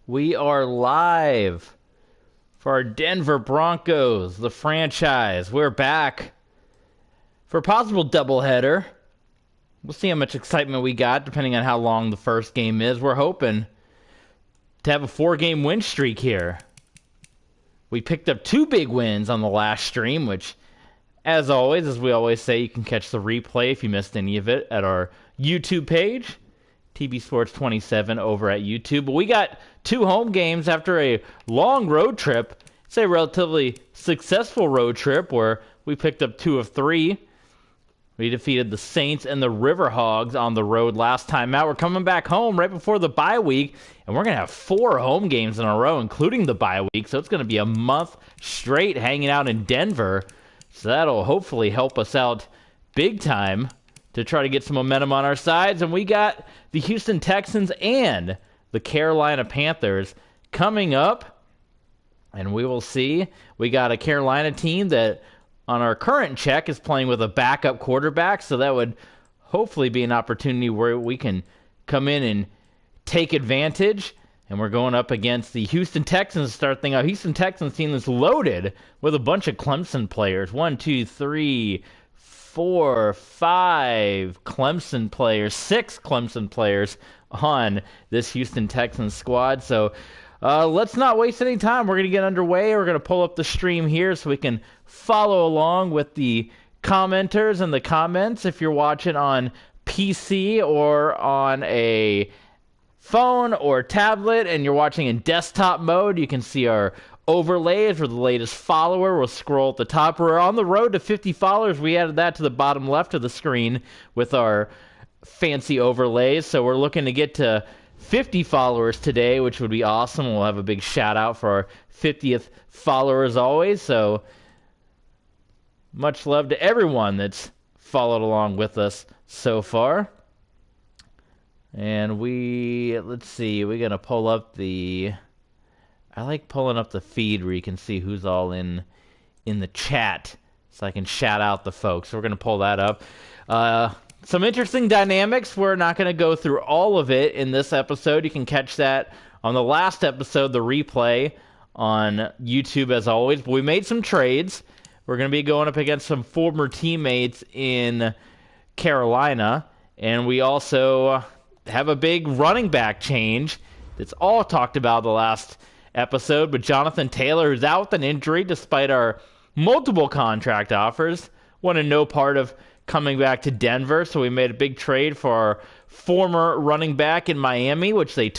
We are live for our Denver Broncos, the franchise. We're back for a possible doubleheader. We'll see how much excitement we got, depending on how long the first game is. We're hoping to have a 4-game win streak here. We picked up 2 big wins on the last stream, which, as always, as we always say, you can catch the replay if you missed any of it at our YouTube page, TB Sports 27 over at YouTube. But we got 2 home games after a long road trip. It's a relatively successful road trip where we picked up 2 of 3. We defeated the Saints and the Riverhogs on the road last time out. We're coming back home right before the bye week, and we're going to have 4 home games in a row, including the bye week. So it's going to be a month straight hanging out in Denver. So that'll hopefully help us out big time to try to get some momentum on our sides. And we got the Houston Texans and the Carolina Panthers coming up. And we will see. We got a Carolina team that, on our current check, is playing with a backup quarterback. So that would hopefully be an opportunity where we can come in and take advantage. And we're going up against the Houston Texans to start things out. Houston Texans team that's loaded with a bunch of Clemson players. 1, 2, 3, 4, 5 Clemson players, 6 Clemson players on this Houston Texans squad. So let's not waste any time. We're going to get underway. We're going to pull up the stream here so we can follow along with the commenters and the comments. If you're watching on PC or on a phone or tablet and you're watching in desktop mode, you can see our overlays for the latest follower. We'll scroll at the top. We're on the road to 50 followers. We added that to the bottom left of the screen with our fancy overlays. So we're looking to get to 50 followers today, which would be awesome. We'll have a big shout out for our 50th follower as always. So much love to everyone that's followed along with us so far. And let's see, we're going to pull up I like pulling up the feed where you can see who's all in the chat so I can shout out the folks. So we're going to pull that up. Some interesting dynamics. We're not going to go through all of it in this episode. You can catch that on the last episode, the replay on YouTube as always. But we made some trades. We're going to be going up against some former teammates in Carolina. And we also have a big running back change that's all talked about the last episode, but Jonathan Taylor, who's out with an injury despite our multiple contract offers, wanted no part of coming back to Denver, so we made a big trade for our former running back in Miami, which they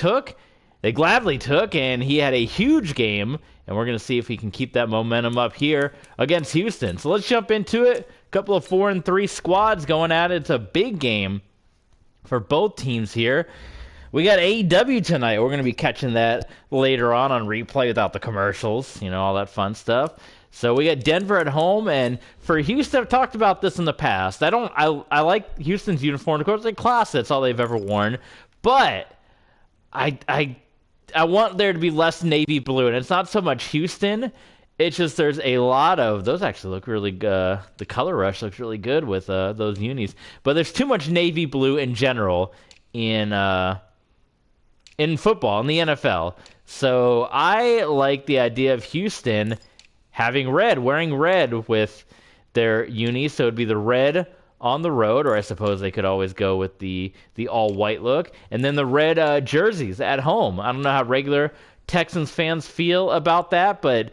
gladly took, and he had a huge game, and we're going to see if he can keep that momentum up here against Houston. So let's jump into it. A couple of 4-3 squads going at it. It's a big game for both teams here. We got AEW tonight. We're going to be catching that later on replay without the commercials, all that fun stuff. So we got Denver at home, and for Houston, I've talked about this in the past. I like Houston's uniform. Of course, they're classy. That's all they've ever worn. But I want there to be less navy blue, and it's not so much Houston. It's just there's a lot of those actually look really good. The color rush looks really good with those unis, but there's too much navy blue in general in football, in the NFL. So I like the idea of Houston having red, wearing red with their unis. So it'd be the red on the road, or I suppose they could always go with the all-white look. And then the red jerseys at home. I don't know how regular Texans fans feel about that, but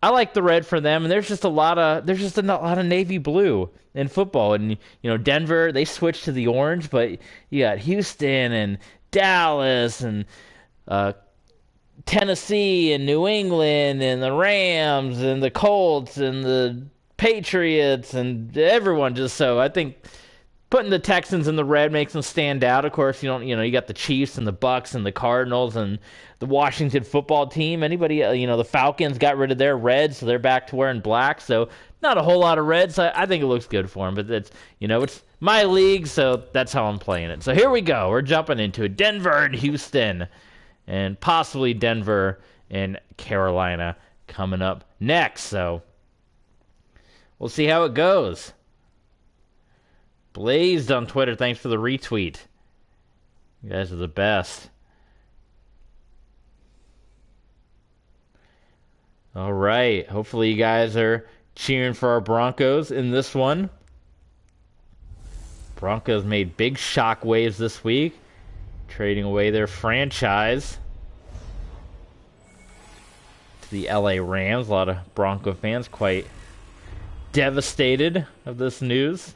I like the red for them. And there's just a lot of navy blue in football. And, Denver, they switched to the orange, but you got Houston and Dallas and Tennessee and New England and the Rams and the Colts and the Patriots and everyone. Just so I think putting the Texans in the red makes them stand out. Of course, you got the Chiefs and the Bucks and the Cardinals and the Washington football team. The Falcons got rid of their red, so they're back to wearing black. So not a whole lot of red. So I think it looks good for them. But it's my league, so that's how I'm playing it. So here we go. We're jumping into it. Denver and Houston, and possibly Denver and Carolina coming up next. So we'll see how it goes. Blazed on Twitter, thanks for the retweet. You guys are the best. All right. Hopefully you guys are cheering for our Broncos in this one. Broncos made big shock waves this week, trading away their franchise to the LA Rams. A lot of Bronco fans quite devastated of this news.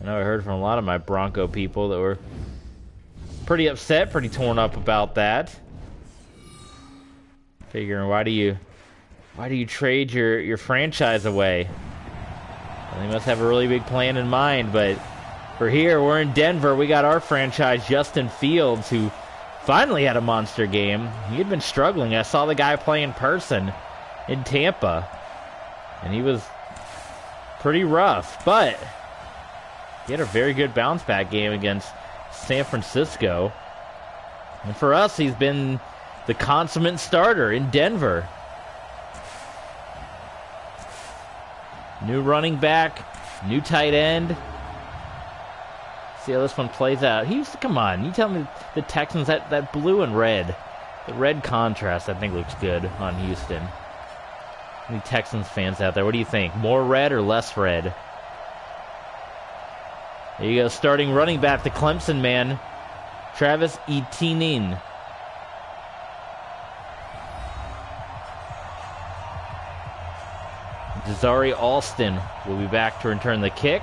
I know I heard from a lot of my Bronco people that were pretty upset, pretty torn up about that. Figuring, why do you trade your franchise away? Well, they must have a really big plan in mind, but for here, we're in Denver. We got our franchise, Justin Fields, who finally had a monster game. He had been struggling. I saw the guy play in person in Tampa, and he was pretty rough, but he had a very good bounce back game against San Francisco. And for us, he's been the consummate starter in Denver. New running back, new tight end. See how this one plays out. Come on, you tell me the Texans, that blue and red, the red contrast, I think looks good on Houston. Any Texans fans out there, what do you think? More red or less red? There you go, starting running back, the Clemson man, Travis Etienne. Desari Alston will be back to return the kick.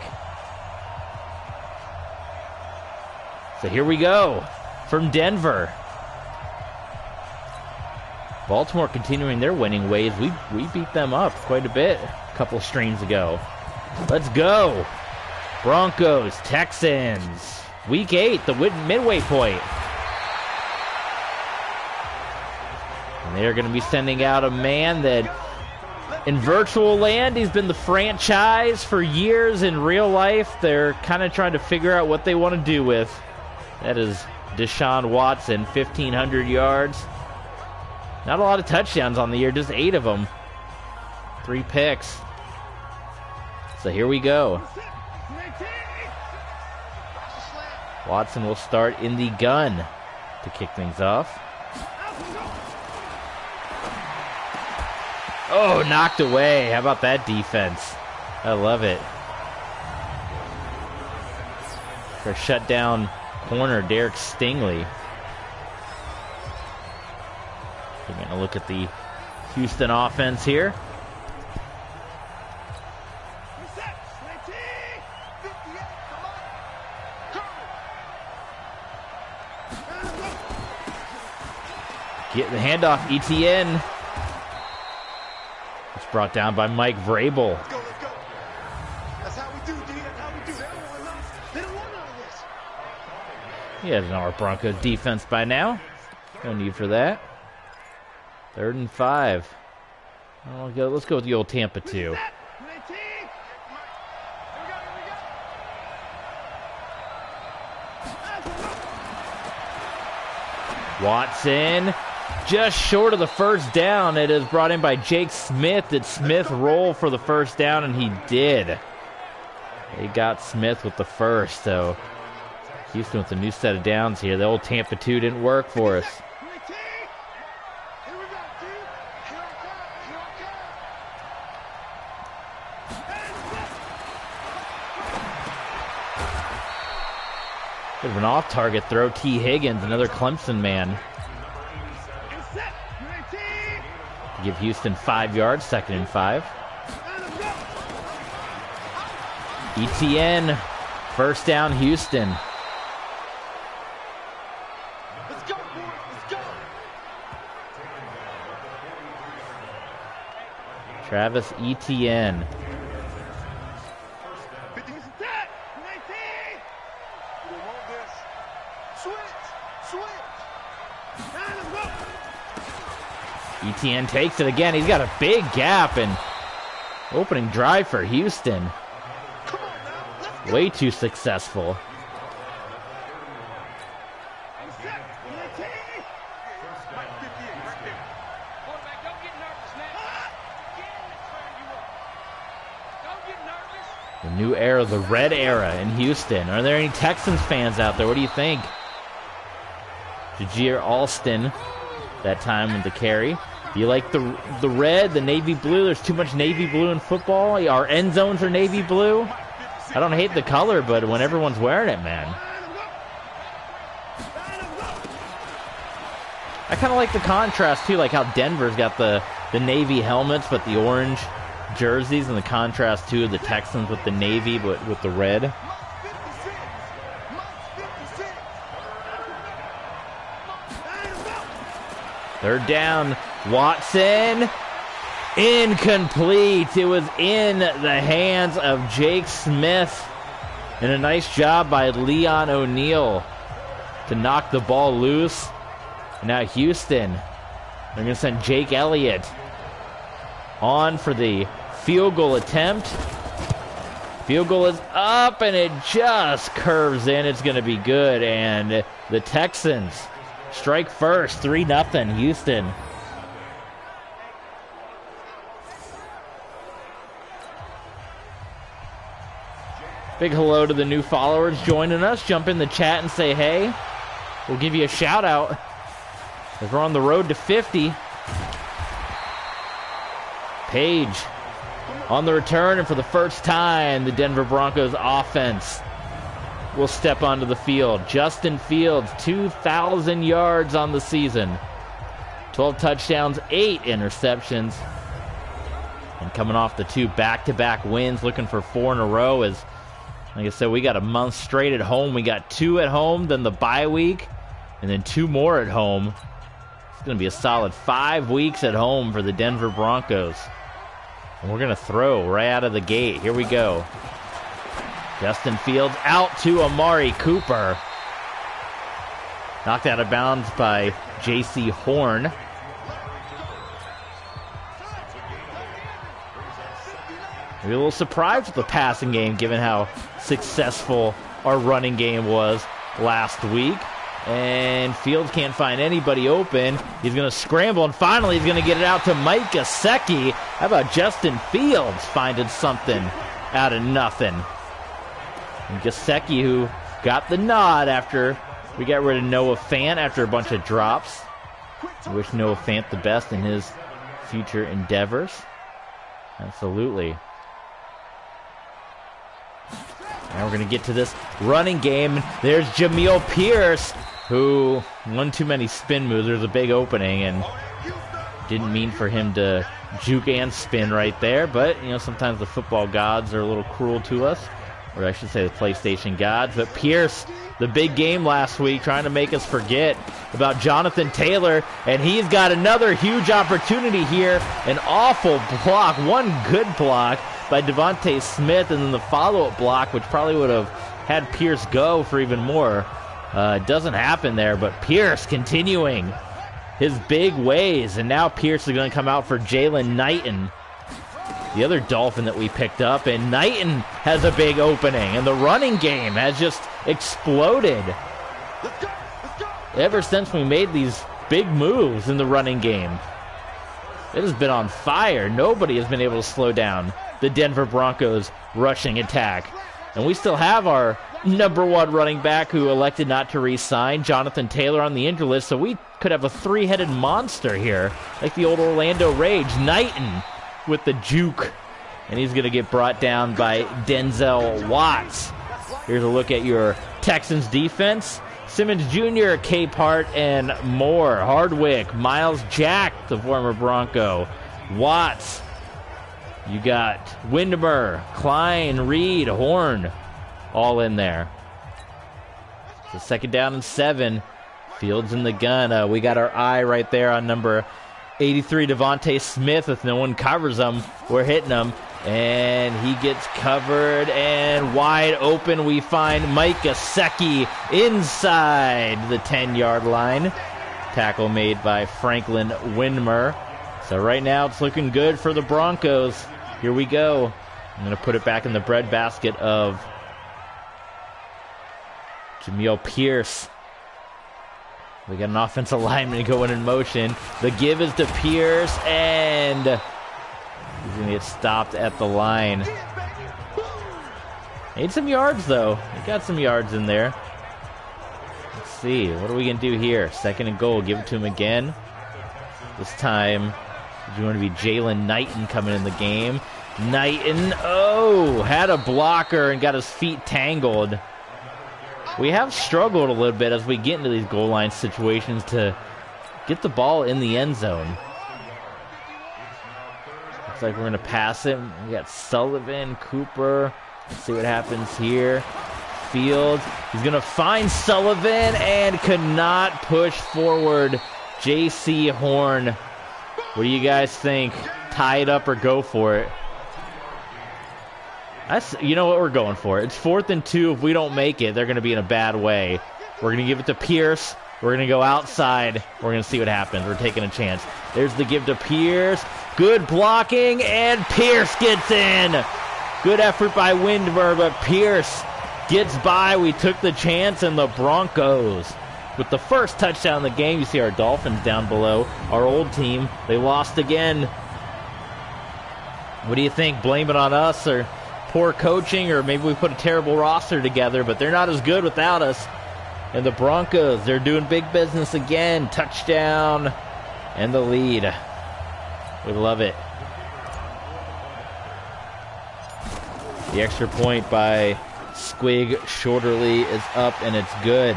So here we go from Denver. Baltimore continuing their winning ways. We beat them up quite a bit a couple streams ago. Let's go. Broncos, Texans. Week 8, the midway point. And they're going to be sending out a man that in virtual land, he's been the franchise for years. In real life, they're kind of trying to figure out what they want to do with. That is Deshaun Watson, 1,500 yards. Not a lot of touchdowns on the year, just 8 of them. 3 picks. So here we go. Watson will start in the gun to kick things off. Oh, knocked away. How about that defense? I love it. For a shutdown corner, Derek Stingley. Taking a look at the Houston offense here. Get the handoff, Etienne. It's brought down by Mike Vrabel. Let's go. That's how we do, D. That's how we do. They don't want none of this. He has an our Broncos defense by now. No need for that. 3rd and 5. Let's go with the old Tampa 2. Watson, just short of the first down. It is brought in by Jake Smith. Did Smith roll for the first down? And he did. They got Smith with the first. So Houston with a new set of downs here. The old Tampa 2 didn't work for us. Bit of an off-target throw. T. Higgins, another Clemson man. Give Houston 5 yards, 2nd and 5. Etienne, first down, Houston. Let's go, boys. Let's go. Travis Etienne. Etienne takes it again. He's got a big gap and opening drive for Houston. Way too successful. The new era, the red era in Houston. Are there any Texans fans out there? What do you think? Jajir Alston, that time with the carry. Do you like the red, the navy blue? There's too much navy blue in football. Our end zones are navy blue. I don't hate the color, but when everyone's wearing it, man. I kind of like the contrast, too, like how Denver's got the navy helmets, but the orange jerseys, and the contrast, too, of the Texans with the navy, but with the red. Third down, Watson, incomplete. It was in the hands of Jake Smith, and a nice job by Leon O'Neal to knock the ball loose. And now Houston, they're going to send Jake Elliott on for the field goal attempt. Field goal is up, and it just curves in. It's going to be good, and the Texans strike first, 3-0, Houston. Big hello to the new followers joining us. Jump in the chat and say hey. We'll give you a shout out as we're on the road to 50. Page on the return, and for the first time, the Denver Broncos offense will step onto the field. Justin Fields, 2,000 yards on the season. 12 touchdowns, 8 interceptions. And coming off the 2 back-to-back wins, looking for 4 in a row. As, like I said, we got a month straight at home. We got 2 at home, then the bye week, and then 2 more at home. It's going to be a solid 5 weeks at home for the Denver Broncos. And we're going to throw right out of the gate. Here we go. Justin Fields out to Amari Cooper. Knocked out of bounds by J.C. Horn. Maybe a little surprised with the passing game, given how successful our running game was last week. And Fields can't find anybody open. He's going to scramble, and finally he's going to get it out to Mike Gesicki. How about Justin Fields finding something out of nothing? And Gesicki, who got the nod after we got rid of Noah Fant after a bunch of drops. I wish Noah Fant the best in his future endeavors. Absolutely. Now we're going to get to this running game. There's Jamil Pierce, who won too many spin moves. There's a big opening, and didn't mean for him to juke and spin right there. But, you know, sometimes the football gods are a little cruel to us. Or I should say the PlayStation gods. But Pierce, the big game last week, trying to make us forget about Jonathan Taylor. And he's got another huge opportunity here. An awful block. One good block by Devontae Smith. And then the follow-up block, which probably would have had Pierce go for even more. It doesn't happen there. But Pierce continuing his big ways. And now Pierce is going to come out for Jalen Knighton, the other Dolphin that we picked up. And Knighton has a big opening, and the running game has just exploded. Ever since we made these big moves in the running game, it has been on fire. Nobody has been able to slow down the Denver Broncos rushing attack. And we still have our #1 running back who elected not to re-sign, Jonathan Taylor, on the injury list, so we could have a 3-headed monster here, like the old Orlando Rage. Knighton with the juke, and he's going to get brought down by Denzel Watts. Here's a look at your Texans defense. Simmons Jr., Capehart, and more. Hardwick, Miles Jack, the former Bronco. Watts. You got Windmer, Klein, Reed, Horn, all in there. So 2nd down and 7. Fields in the gun. We got our eye right there on number 83, Devontae Smith. If no one covers him, we're hitting him. And he gets covered, and wide open we find Mike Gesicki inside the 10-yard line. Tackle made by Franklin Windmer. So right now it's looking good for the Broncos. Here we go. I'm going to put it back in the breadbasket of Jamil Pierce. We got an offensive lineman going in motion. The give is to Pierce, and he's going to get stopped at the line. Need some yards, though. He got some yards in there. Let's see. What are we going to do here? 2nd and goal. Give it to him again. This time It's going to be Jalen Knighton coming in the game. Knighton, oh, had a blocker and got his feet tangled. We have struggled a little bit as we get into these goal line situations to get the ball in the end zone. Looks like we're going to pass it. We got Sullivan, Cooper. Let's see what happens here. Fields. He's going to find Sullivan and could not push forward J.C. Horn. What do you guys think? Tie it up or go for it? You know what, we're going for it. It's 4th and 2. If we don't make it, they're going to be in a bad way. We're going to give it to Pierce. We're going to go outside. We're going to see what happens. We're taking a chance. There's the give to Pierce. Good blocking, and Pierce gets in. Good effort by Windmer, but Pierce gets by. We took the chance, and the Broncos, with the first touchdown in the game, you see our Dolphins down below. Our old team, they lost again. What do you think? Blame it on us or poor coaching, or maybe we put a terrible roster together, but they're not as good without us. And the Broncos, they're doing big business again. Touchdown and the lead. We love it. The extra point by Squig Shorterly is up, and it's good.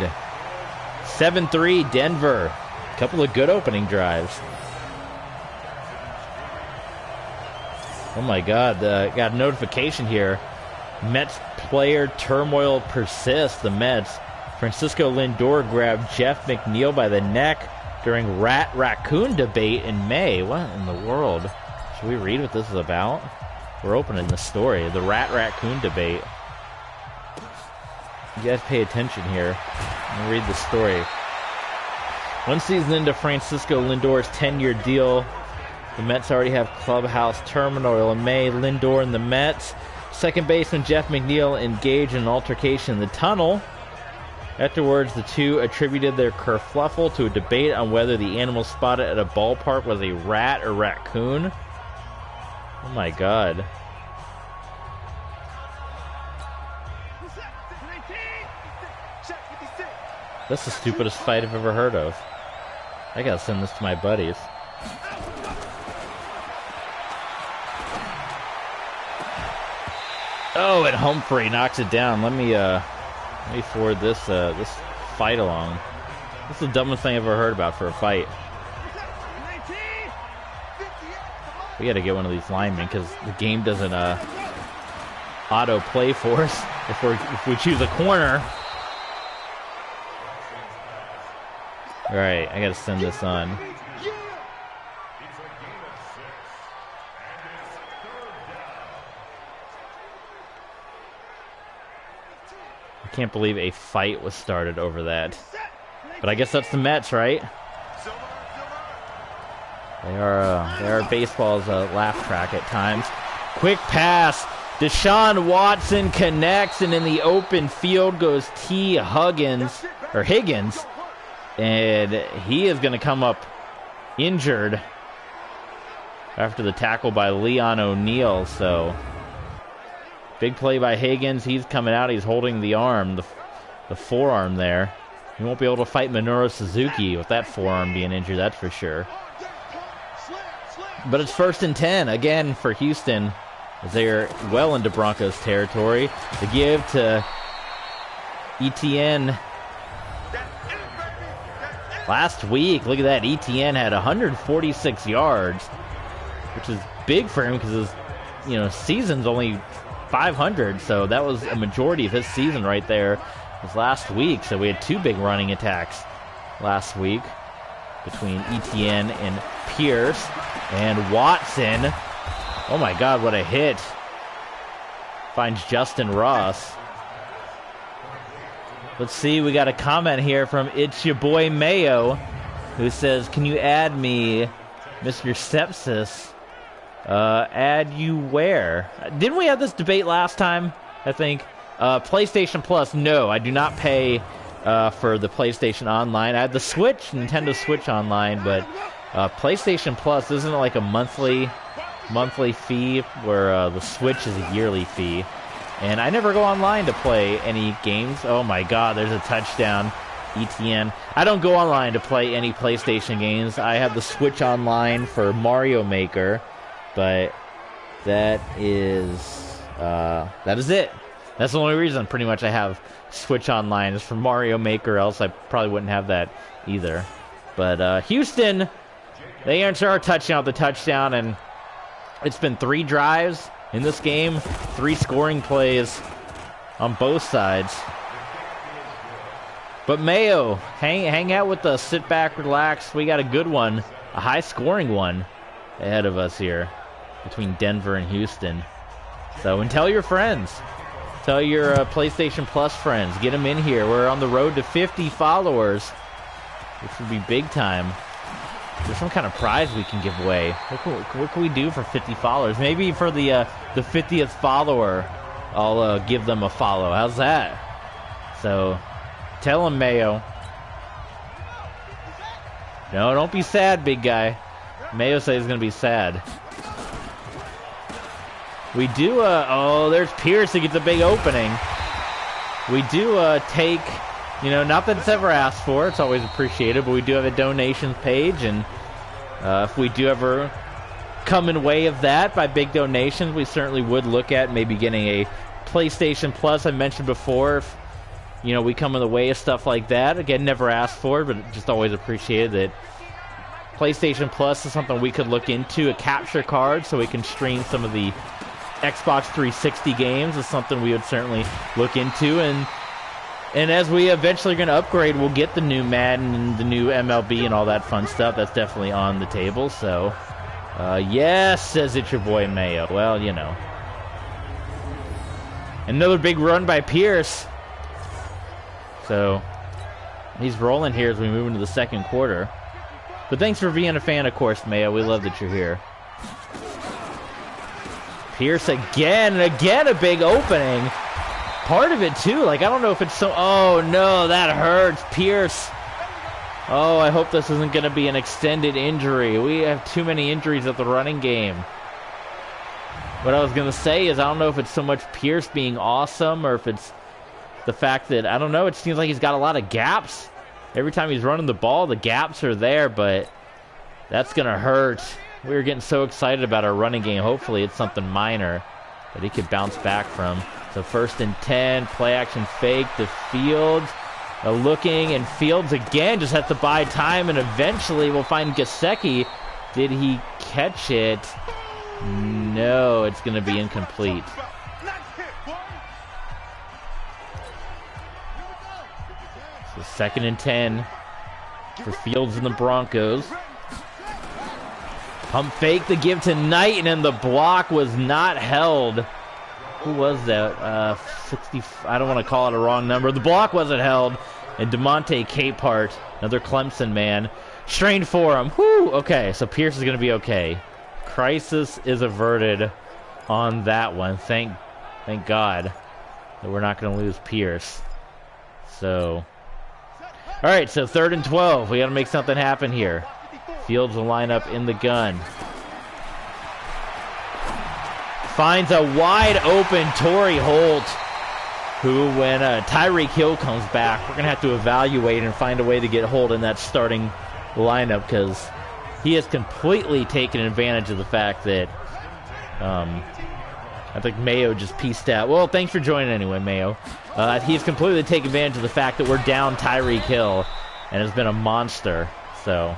7-3 Denver. A couple of good opening drives. Oh my God, got a notification here. Mets player turmoil persists. The Mets. Francisco Lindor grabbed Jeff McNeil by the neck during Rat-Raccoon debate in May. What in the world? Should we read what this is about? We're opening the story. The Rat-Raccoon debate. You guys pay attention here. Let me read the story. One season into Francisco Lindor's 10-year deal, the Mets already have clubhouse turmoil in May. Lindor and the Mets. Second baseman Jeff McNeil engaged in an altercation in the tunnel. Afterwards, the two attributed their kerfluffle to a debate on whether the animal spotted at a ballpark was a rat or raccoon. Oh my God. That's the stupidest fight I've ever heard of. I gotta send this to my buddies. Oh, and Humphrey knocks it down. Let me forward this this fight along. This is the dumbest thing I've ever heard about for a fight. We got to get one of these linemen because the game doesn't auto play for us if we choose a corner. All right, I got to send this on. I can't believe a fight was started over that. But I guess that's the Mets, right? They are baseball's laugh track at times. Quick pass. Deshaun Watson connects, and in the open field goes Higgins. And he is going to come up injured after the tackle by Leon O'Neal. So, big play by Higgins. He's coming out. He's holding the arm, the forearm there. He won't be able to fight Minoru Suzuki with that forearm being injured, that's for sure. But it's 1st and 10, again, for Houston, as they're well into Broncos territory. The give to Etienne. Last week, look at that, Etienne had 146 yards, which is big for him because his season's only 500, so that was a majority of his season right there was last week. So we had two big running attacks last week between Etienne and Pierce. And Watson, oh my God, what a hit. Finds Justin Ross. Let's see, we got a comment here from It's Your Boy Mayo, who says, can you add me, Mr. Sepsis? Add you where? Didn't we have this debate last time, I think? PlayStation Plus, no, I do not pay for the PlayStation Online. I have the Switch, Nintendo Switch Online, but PlayStation Plus isn't like a monthly fee where the Switch is a yearly fee. And I never go online to play any games. Oh my God, there's a touchdown. ETN. I don't go online to play any PlayStation games. I have the Switch Online for Mario Maker, but that is it. That's the only reason pretty much I have Switch Online is for Mario Maker, else I probably wouldn't have that either. But Houston, they answer our touchdown with the touchdown, and it's been 3 drives in this game, 3 scoring plays on both sides. But Mayo, hang out with us, sit back, relax. We got a good one, a high-scoring one ahead of us here between Denver and Houston. So, and tell your friends. Tell your PlayStation Plus friends. Get them in here. We're on the road to 50 followers, which would be big time. There's some kind of prize we can give away. What can we do for 50 followers? Maybe for the 50th follower, I'll give them a follow. How's that? So, tell them, Mayo. No, don't be sad, big guy. Mayo says he's going to be sad. We do, oh, there's Pierce that gets a big opening. We do take, you know, not that it's ever asked for, it's always appreciated, but we do have a donations page, and if we do ever come in way of that by big donations, we certainly would look at maybe getting a PlayStation Plus. I mentioned before, if, you know, we come in the way of stuff like that. Again, never asked for, but just always appreciated that PlayStation Plus is something we could look into, a capture card, so we can stream some of the Xbox 360 games is something we would certainly look into, and as we eventually are going to upgrade, we'll get the new Madden and the new MLB and all that fun stuff. That's definitely on the table. So, yes, says it's your boy Mayo. Well, you know, another big run by Pierce. So he's rolling here as we move into the second quarter. But thanks for being a fan, of course, Mayo. We love that you're here. Pierce again, and again a big opening. Part of it, too, like, I don't know if it's so... Oh, no, that hurts. Pierce. Oh, I hope this isn't going to be an extended injury. We have too many injuries at the running game. What I was going to say is I don't know if it's so much Pierce being awesome or if it's the fact that, I don't know, it seems like he's got a lot of gaps. Every time he's running the ball, the gaps are there, but that's going to hurt. We were getting so excited about our running game. Hopefully it's something minor that he could bounce back from. So 1st and 10, play action fake to Fields. Looking, and Fields again just has to buy time, and eventually we'll find Gesicki. Did he catch it? No, it's going to be incomplete. So 2nd and 10 for Fields and the Broncos. Pump fake to give to Knight, and then the block was not held. Who was that? 60. I don't want to call it a wrong number. The block wasn't held. And DeMonte Capehart, another Clemson man, strained for him. Whew! Okay, so Pierce is going to be okay. Crisis is averted on that one. Thank God that we're not going to lose Pierce. So, all right, so 3rd and 12. We got to make something happen here. Fields will line up in the gun. Finds a wide open Torrey Holt, who, when Tyreek Hill comes back, we're going to have to evaluate and find a way to get Holt in that starting lineup, because he has completely taken advantage of the fact that I think Mayo just pieced out. Well, thanks for joining anyway, Mayo. He's completely taken advantage of the fact that we're down Tyreek Hill and has been a monster. So,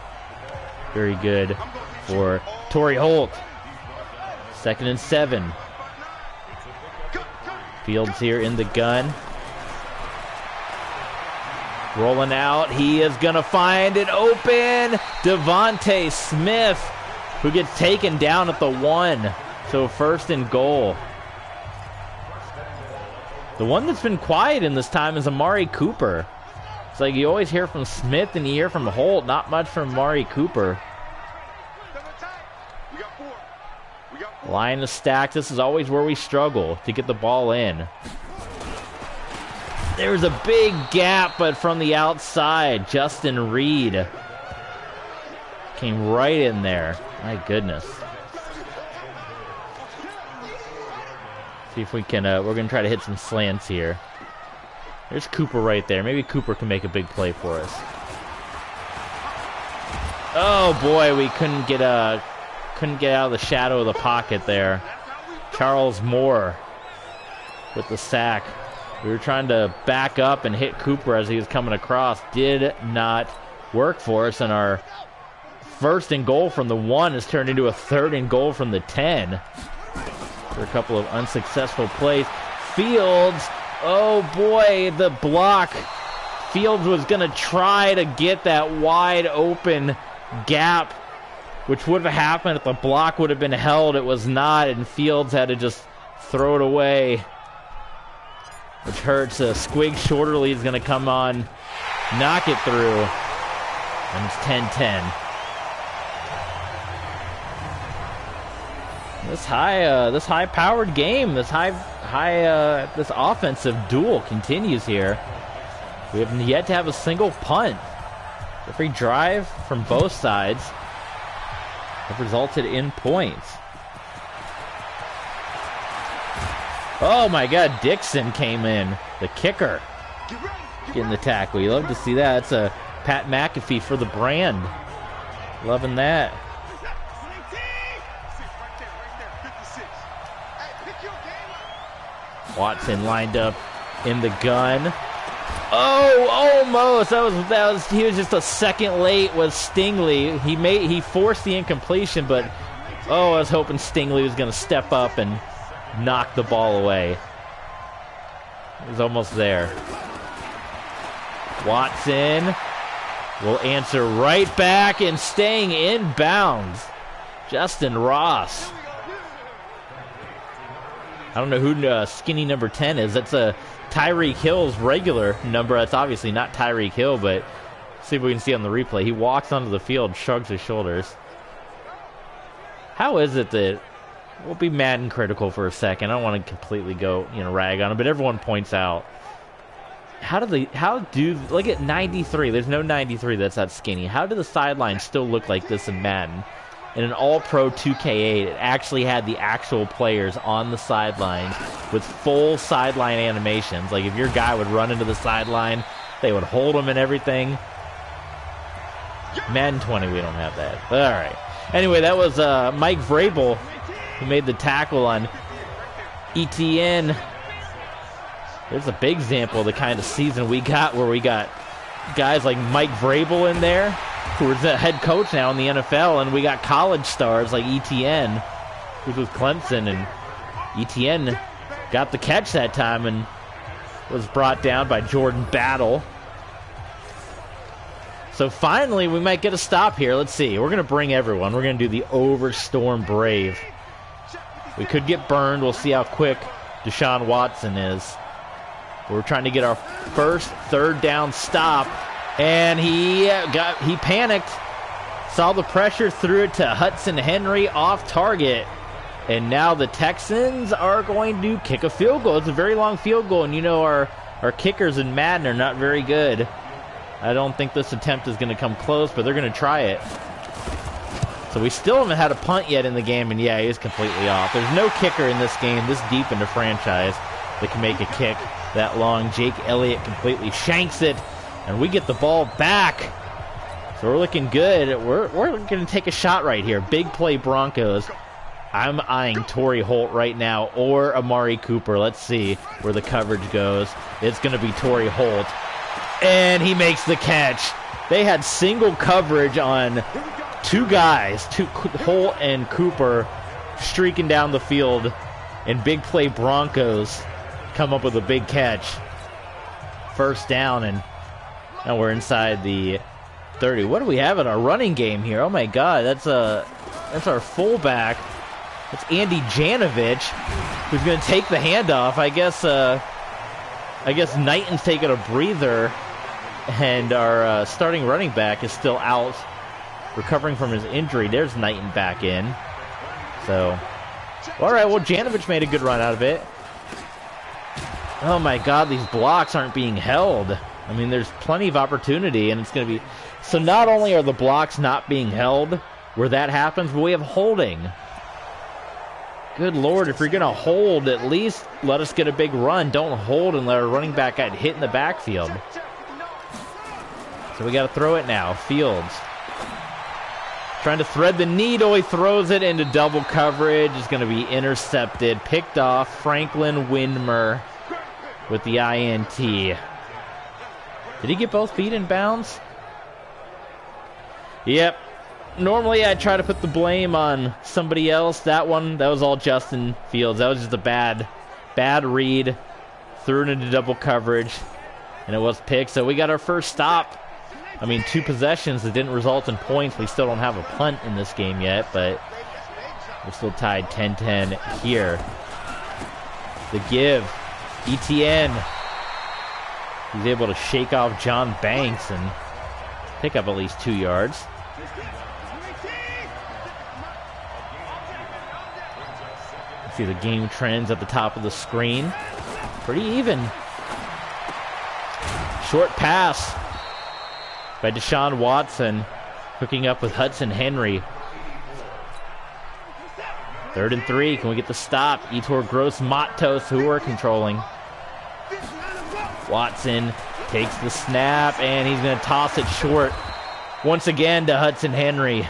very good for Torrey Holt. 2nd and 7. Fields here in the gun. Rolling out. He is going to find it open. Devontae Smith, who gets taken down at the 1. So 1st and goal. The one that's been quiet in this time is Amari Cooper. It's like you always hear from Smith and you hear from Holt, not much from Amari Cooper. Line is stacked. This is always where we struggle to get the ball in. There's a big gap, but from the outside, Justin Reed came right in there. My goodness. See if we can, we're going to try to hit some slants here. There's Cooper right there. Maybe Cooper can make a big play for us. Oh boy, we couldn't get out of the shadow of the pocket there. Charles Moore with the sack. We were trying to back up and hit Cooper as he was coming across. Did not work for us, and our 1st and goal from the 1 has turned into a 3rd and goal from the 10. For a couple of unsuccessful plays. Fields, oh boy, the block. Fields was going to try to get that wide open gap, which would have happened if the block would have been held. It was not, and Fields had to just throw it away, which hurts. Squig Shorterly is going to come on, knock it through, and it's 10-10. This high-powered game, this this offensive duel continues here. We have yet to have a single punt. Every drive from both sides have resulted in points. Oh my God, Dixon came in, the kicker, getting the tackle. You love to see that. It's a Pat McAfee for the brand. Loving that. Watson lined up in the gun. Oh, almost. He was just a second late with Stingley. He forced the incompletion, but I was hoping Stingley was going to step up and knock the ball away. It was almost there. Watson will answer right back and staying in bounds. Justin Ross. I don't know who skinny number 10 is. That's a Tyreek Hill's regular number. That's obviously not Tyreek Hill, but see if we can see on the replay. He walks onto the field, shrugs his shoulders. How is it that we'll be Madden critical for a second? I don't want to completely go, rag on him, but everyone points out. Look at 93. There's no 93 that's that skinny. How do the sidelines still look like this in Madden? In an all-pro 2K8, it actually had the actual players on the sidelines with full sideline animations. Like if your guy would run into the sideline, they would hold him and everything. Madden 20, we don't have that. All right. Anyway, that was Mike Vrabel who made the tackle on ETN. There's a big example of the kind of season we got where we got guys like Mike Vrabel in there, who is the head coach now in the NFL, and we got college stars like ETN, who's with Clemson, and ETN got the catch that time and was brought down by Jordan Battle. So finally, we might get a stop here. Let's see. We're going to bring everyone. We're going to do the Overstorm Brave. We could get burned. We'll see how quick Deshaun Watson is. We're trying to get our first 3rd down stop. And he panicked, saw the pressure, threw it to Hudson Henry off target. And now the Texans are going to kick a field goal. It's a very long field goal, and our kickers in Madden are not very good. I don't think this attempt is going to come close, but they're going to try it. So we still haven't had a punt yet in the game, and yeah, he is completely off. There's no kicker in this game this deep into franchise that can make a kick that long. Jake Elliott completely shanks it. And we get the ball back. So we're looking good. We're going to take a shot right here. Big play Broncos. I'm eyeing Torrey Holt right now or Amari Cooper. Let's see where the coverage goes. It's going to be Torrey Holt. And he makes the catch. They had single coverage on two guys, Holt and Cooper, streaking down the field. And big play Broncos come up with a big catch. 1st down, and now we're inside the 30. What do we have in our running game here? Oh my God, that's our fullback. It's Andy Janovich, who's going to take the handoff. I guess Knighton's taking a breather, and our starting running back is still out, recovering from his injury. There's Knighton back in. So, all right. Well, Janovich made a good run out of it. Oh my God, these blocks aren't being held. I mean, there's plenty of opportunity, and it's going to be... So not only are the blocks not being held where that happens, but we have holding. Good Lord, if you're going to hold, at least let us get a big run. Don't hold and let our running back get hit in the backfield. So we got to throw it now. Fields trying to thread the needle. He throws it into double coverage. It's going to be intercepted. Picked off. Franklin Windmer with the INT. Did he get both feet in bounds? Yep. Normally I'd try to put the blame on somebody else. That was all Justin Fields. That was just a bad read. Threw it into double coverage. And it was picked. So we got our first stop. I mean, 2 possessions that didn't result in points. We still don't have a punt in this game yet, but we're still tied 10-10 here. The give. ETN. He's able to shake off John Banks and pick up at least 2 yards. See the game trends at the top of the screen. Pretty even. Short pass by Deshaun Watson, hooking up with Hudson Henry. 3rd and 3. Can we get the stop? Etor Gross Matos, who are controlling. Watson takes the snap, and he's going to toss it short once again to Hudson Henry.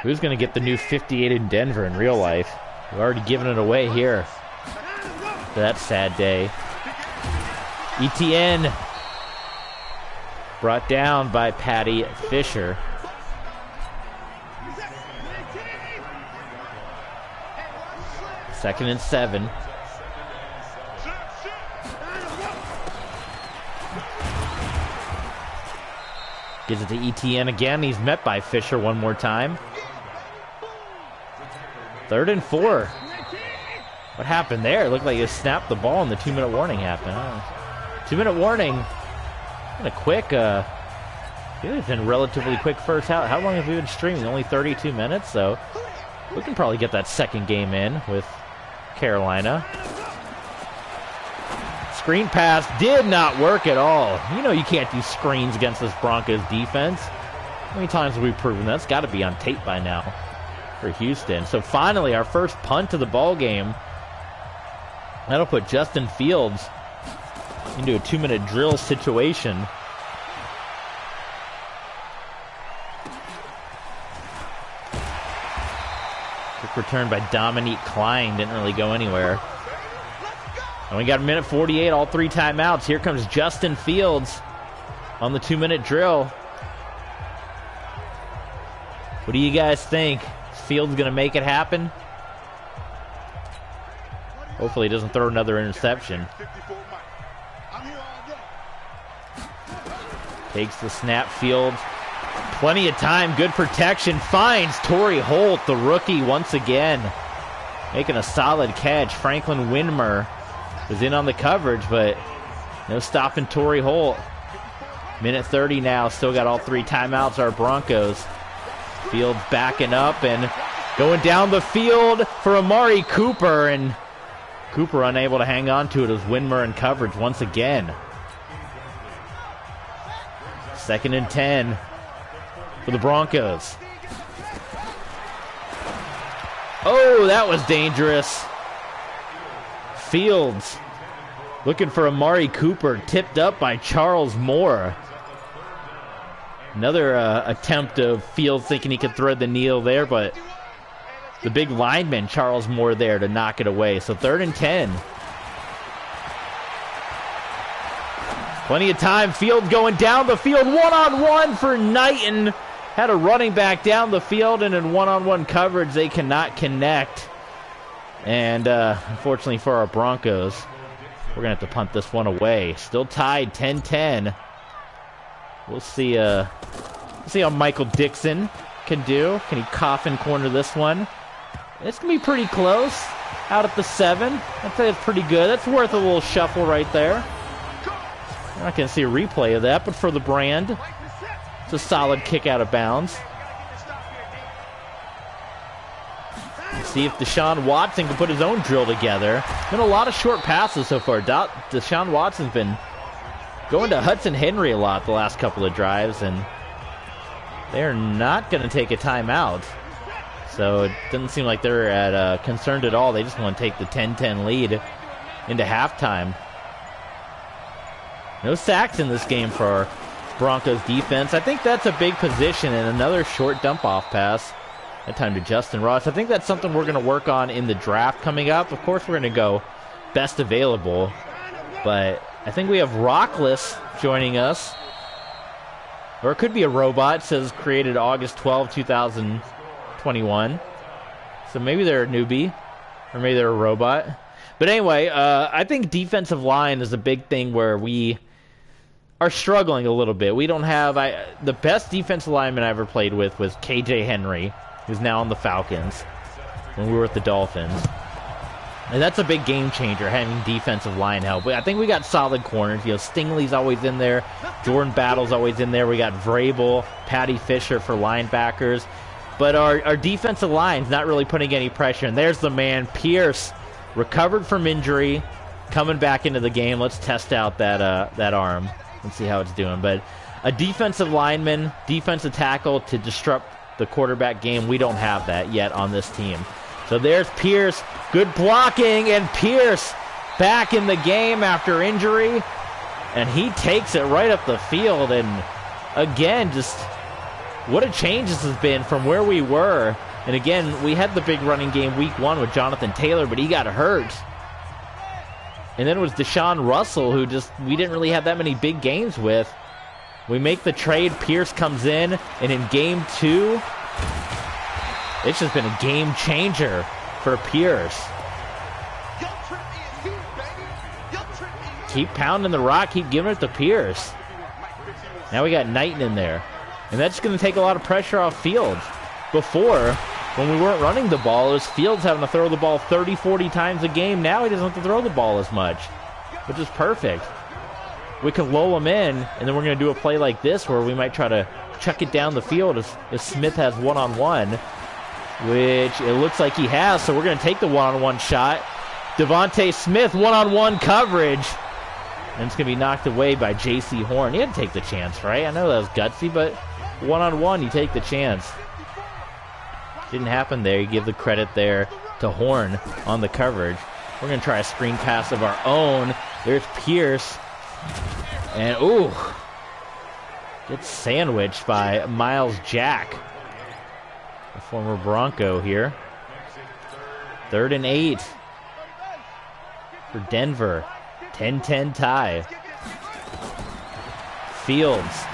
Who's going to get the new 58 in Denver in real life? We've already given it away here. That sad day. ETN brought down by Patty Fisher. Second and 7. Gives it to ETN again. He's met by Fisher one more time. 3rd and 4. What happened there? It looked like you snapped the ball and the 2-minute warning happened. 2-minute warning. Kind of quick. I feel it's been relatively quick first. How long have we been streaming? Only 32 minutes, so we can probably get that second game in with Carolina. Screen pass did not work at all. You know you can't do screens against this Broncos defense. How many times have we proven that? That's got to be on tape by now for Houston. So finally, our first punt of the ball game. That'll put Justin Fields into a 2-minute drill situation. Quick return by Dominique Klein. Didn't really go anywhere. And we got a minute 48, all 3 timeouts. Here comes Justin Fields on the 2-minute drill. What do you guys think? Is Fields going to make it happen? Hopefully he doesn't throw another interception. Takes the snap. Fields. Plenty of time. Good protection. Finds Torrey Holt, the rookie, once again. Making a solid catch. Franklin Windmer is in on the coverage, but no stopping Torrey Holt. Minute 30 now. Still got all 3 timeouts. Our Broncos. Fields backing up and going down the field for Amari Cooper, and Cooper unable to hang on to it as Windmer in coverage once again. 2nd and 10 for the Broncos. Oh, that was dangerous. Fields looking for Amari Cooper, tipped up by Charles Moore. Another attempt of Fields thinking he could thread the needle there, but the big lineman, Charles Moore, there to knock it away. So 3rd and 10. Plenty of time. Fields going down the field. One-on-one for Knighton. Had a running back down the field, and in one-on-one coverage, they cannot connect. And unfortunately for our Broncos, we're going to have to punt this one away. Still tied 10-10. We'll see how Michael Dixon can do. Can he coffin corner this one? It's going to be pretty close. Out at the 7. I'd say it's pretty good. That's worth a little shuffle right there. We're not going to see a replay of that, but for the brand, it's a solid kick out of bounds. See if Deshaun Watson can put his own drill together. Been a lot of short passes so far. Deshaun Watson's been going to Hudson Henry a lot the last couple of drives, and they're not going to take a timeout. So it doesn't seem like they're concerned at all. They just want to take the 10-10 lead into halftime. No sacks in this game for Broncos defense. I think that's a big position, and another short dump-off pass. That time to Justin Ross. I think that's something we're going to work on in the draft coming up. Of course, we're going to go best available, but I think we have Rockless joining us. Or it could be a robot. It says created August 12, 2021. So maybe they're a newbie, or maybe they're a robot. But anyway, I think defensive line is a big thing where we are struggling a little bit. We don't have... the best defensive lineman I ever played with was KJ Henry, who's now on the Falcons, when we were at the Dolphins. And that's a big game changer, having defensive line help. I think we got solid corners. You know, Stingley's always in there. Jordan Battle's always in there. We got Vrabel, Patty Fisher for linebackers. But our defensive line's not really putting any pressure. And there's the man, Pierce, recovered from injury, coming back into the game. Let's test out that arm and see how it's doing. But a defensive lineman, defensive tackle to disrupt the quarterback game, we don't have that yet on this team. So there's Pierce, good blocking, and Pierce back in the game after injury, and he takes it right up the field. And again, just what a change this has been from where we were. And again, we had the big running game week 1 with Jonathan Taylor, but he got hurt. And then it was Deshaun Russell, who we didn't really have that many big games with. We make the trade, Pierce comes in, and in game 2, it's just been a game changer for Pierce. Keep pounding the rock, keep giving it to Pierce. Now we got Knighton in there. And that's going to take a lot of pressure off Fields. Before, when we weren't running the ball, it was Fields having to throw the ball 30, 40 times a game. Now he doesn't have to throw the ball as much, which is perfect. We can lull him in, and then we're going to do a play like this where we might try to chuck it down the field if Smith has one-on-one, which it looks like he has, so we're going to take the one-on-one shot. Devontae Smith, one-on-one coverage, and it's going to be knocked away by J.C. Horn. He had to take the chance, right? I know that was gutsy, but one-on-one, you take the chance. Didn't happen there. You give the credit there to Horn on the coverage. We're going to try a screen pass of our own. There's Pierce. And, ooh, gets sandwiched by Miles Jack, a former Bronco here. 3rd and 8 for Denver. 10-10 tie. Fields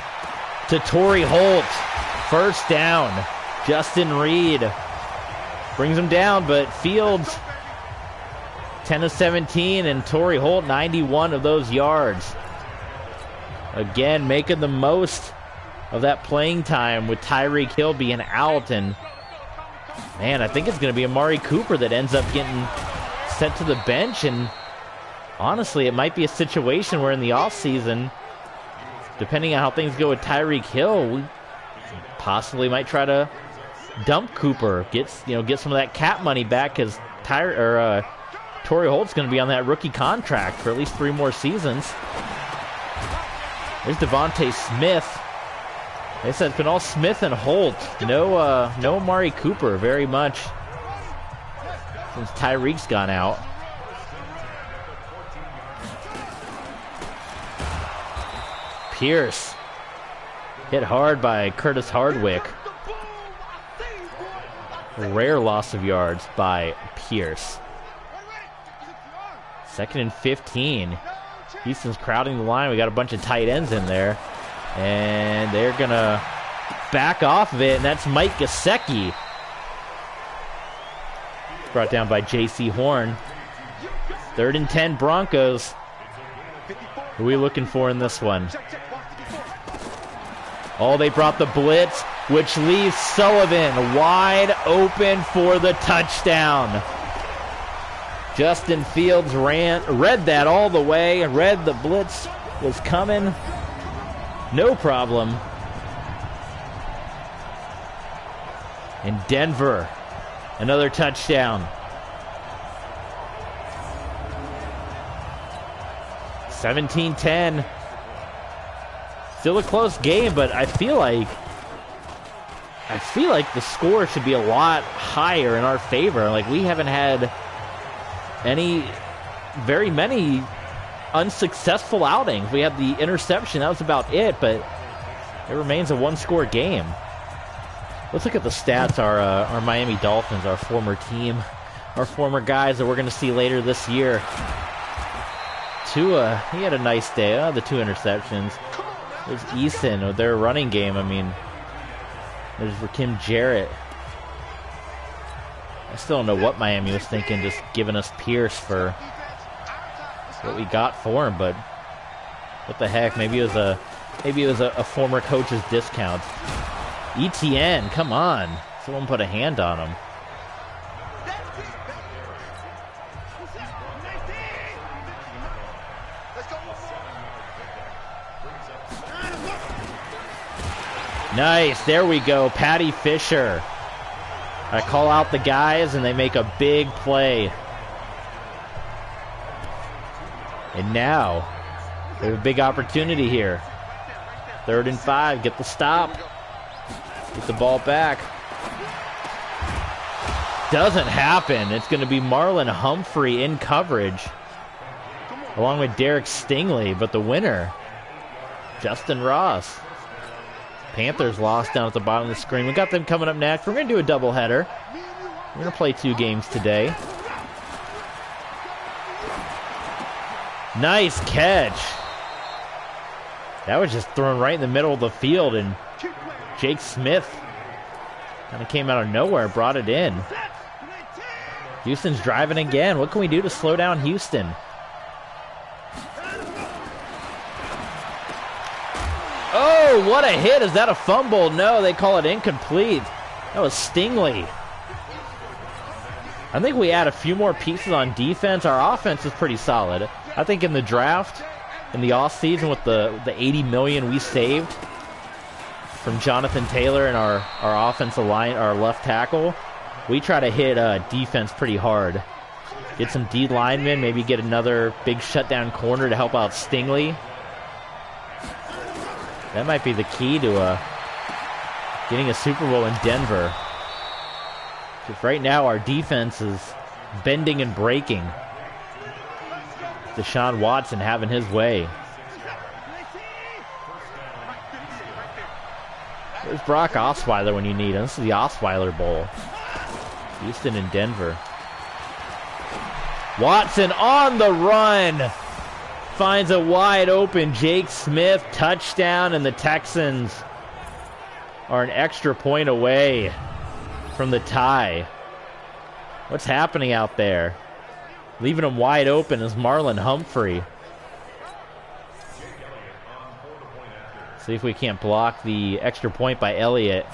to Torrey Holt. First down. Justin Reed brings him down, but Fields 10 of 17, and Torrey Holt 91 of those yards. Again, making the most of that playing time with Tyreek Hill being out. And man, I think it's going to be Amari Cooper that ends up getting sent to the bench. And honestly, it might be a situation where in the offseason, depending on how things go with Tyreek Hill, we possibly might try to dump Cooper, get some of that cap money back, because Torrey Holt's going to be on that rookie contract for at least 3 more seasons. There's Devontae Smith. They said it's been all Smith and Holt. No Amari Cooper very much since Tyreek's gone out. Pierce hit hard by Curtis Hardwick. Rare loss of yards by Pierce. 2nd and 15. Houston's crowding the line. We got a bunch of tight ends in there. And they're going to back off of it, and that's Mike Gesicki. Brought down by J.C. Horn. 3rd and 10 Broncos. Who are we looking for in this one? Oh, they brought the blitz, which leaves Sullivan wide open for the touchdown. Justin Fields read that all the way, read the blitz was coming. No problem. And Denver Another touchdown. 17-10. Still a close game, but I feel like the score should be a lot higher in our favor. Like, we haven't had very many unsuccessful outings. We had the interception, that was about it, but it remains a one-score game. Let's look at the stats. Our Miami Dolphins, our former team, our former guys that we're going to see later this year. Tua, he had a nice day. The 2 interceptions. There's Eason with their running game. I mean, there's Rakim Jarrett. I still don't know what Miami was thinking, just giving us Pierce for what we got for him. But what the heck? Maybe it was a former coach's discount. ETN, come on! Someone put a hand on him. Nice, there we go, Patty Fisher. I call out the guys and they make a big play. And now, we have a big opportunity here. 3rd and 5, get the stop. Get the ball back. Doesn't happen. It's going to be Marlon Humphrey in coverage, along with Derek Stingley, but the winner, Justin Ross. Panthers lost down at the bottom of the screen. We got them coming up next. We're going to do a doubleheader. We're going to play 2 games today. Nice catch. That was just thrown right in the middle of the field, and Jake Smith kind of came out of nowhere, brought it in. Houston's driving again. What can we do to slow down Houston? Oh, what a hit. Is that a fumble? No, they call it incomplete. That was Stingley. I think we add a few more pieces on defense. Our offense is pretty solid. I think in the draft, in the offseason with the $80 million we saved from Jonathan Taylor and our offensive line, our left tackle, we try to hit defense pretty hard. Get some D linemen, maybe get another big shutdown corner to help out Stingley. That might be the key to getting a Super Bowl in Denver. Because right now our defense is bending and breaking. Deshaun Watson having his way. Where's Brock Osweiler when you need him? This is the Osweiler Bowl. Houston and Denver. Watson on the run. Finds a wide open Jake Smith. Touchdown, and the Texans are an extra point away from the tie. What's happening out there? Leaving them wide open is Marlon Humphrey. See if we can't block the extra point by Elliott.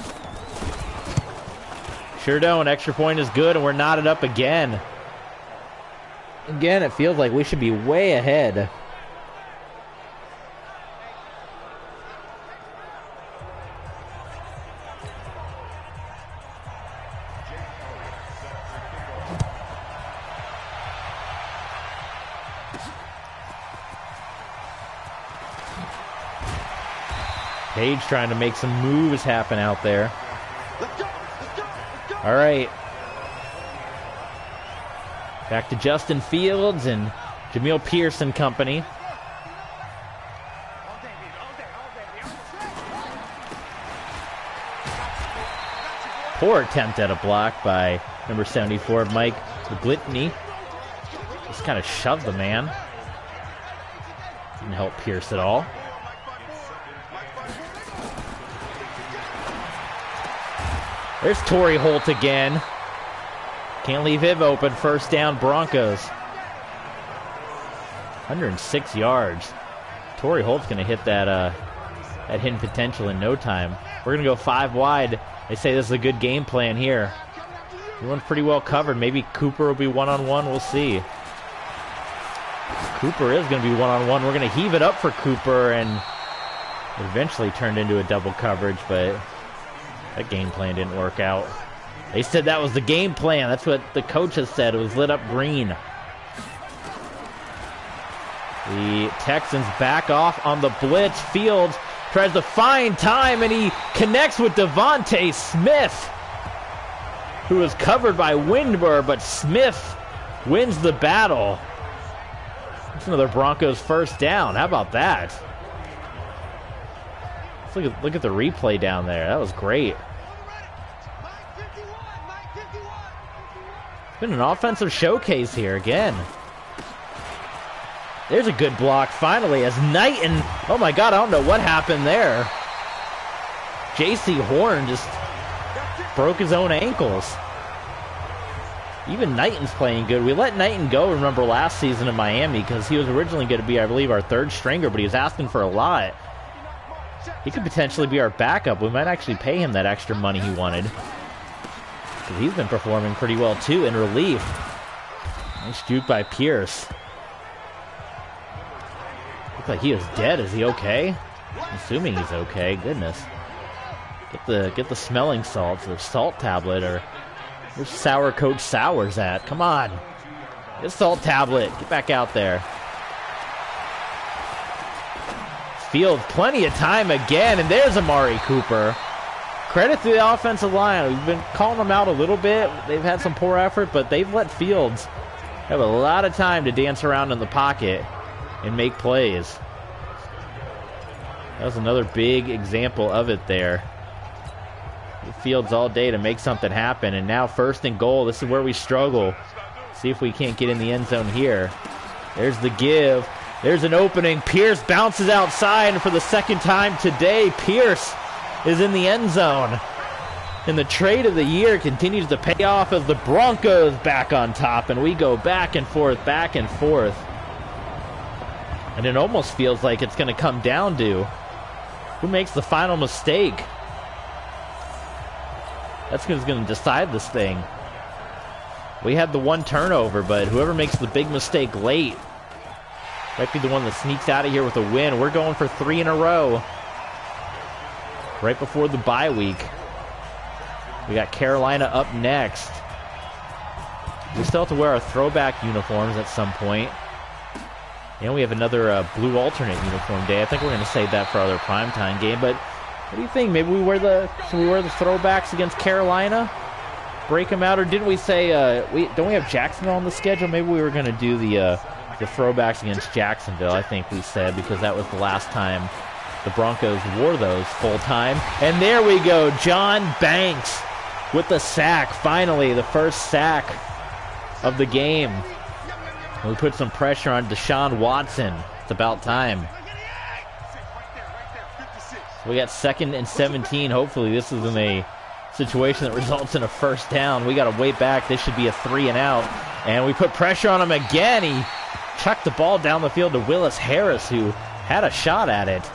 Sure don't. Extra point is good, and we're knotted up again. Again, it feels like we should be way ahead. Page trying to make some moves happen out there. All right. Back to Justin Fields and Jamil Pierce and company. Poor attempt at a block by number 74, Mike Glitney. Just kind of shoved the man. Didn't help Pierce at all. There's Torrey Holt again. Can't leave him open. First down, Broncos. 106 yards. Torrey Holt's going to hit that hidden potential in no time. We're going to go 5 wide. They say this is a good game plan here. Everyone's pretty well covered. Maybe Cooper will be one-on-one. We'll see. Cooper is going to be one-on-one. We're going to heave it up for Cooper, and it eventually turned into a double coverage, but that game plan didn't work out. They said that was the game plan. That's what the coaches said. It was lit up green. The Texans back off on the blitz. Fields tries to find time, and he connects with Devontae Smith, who is covered by Windber, but Smith wins the battle. That's another Broncos first down. How about that? Let's look at the replay down there. That was great. It's been an offensive showcase here again. There's a good block finally as Knighton, oh my God, I don't know what happened there. J.C. Horn just broke his own ankles. Even Knighton's playing good. We let Knighton go, remember, last season in Miami because he was originally going to be, I believe, our third stringer, but he was asking for a lot. He could potentially be our backup. We might actually pay him that extra money he wanted, because he's been performing pretty well too in relief. Nice juke by Pierce. Looks like he is dead. Is he okay? I'm assuming he's okay. Goodness. Get the smelling salts or salt tablet, or where's Sour Coach Sours at? Come on. Get a salt tablet. Get back out there. Fields, plenty of time again, and there's Amari Cooper. Credit to the offensive line. We've been calling them out a little bit. They've had some poor effort, but they've let Fields have a lot of time to dance around in the pocket and make plays. That was another big example of it there. Fields all day to make something happen, and now first and goal. This is where we struggle. See if we can't get in the end zone here. There's the give. There's an opening. Pierce bounces outside, and for the second time today, Pierce is in the end zone. And the trade of the year continues to pay off as the Broncos back on top, and we go back and forth, back and forth. And it almost feels like it's going to come down to who makes the final mistake. That's who's going to decide this thing. We had the one turnover, but whoever makes the big mistake late might be the one that sneaks out of here with a win. We're going for 3 in a row. Right before the bye week. We got Carolina up next. We still have to wear our throwback uniforms at some point. And we have another blue alternate uniform day. I think we're going to save that for our other primetime game. But what do you think? Maybe should we wear the throwbacks against Carolina? Break them out, or didn't we say don't we have Jacksonville on the schedule? Maybe we were going to do the throwbacks against Jacksonville. I think we said, because that was the last time the Broncos wore those full time. And there we go, John Banks with the sack. Finally, the first sack of the game. We put some pressure on Deshaun Watson. It's about time. We got 2nd and 17. Hopefully this isn't a situation that results in a first down. We got to wait back. This should be a 3 and out. And we put pressure on him again. He chucked the ball down the field to Willis Harris, who had a shot at it.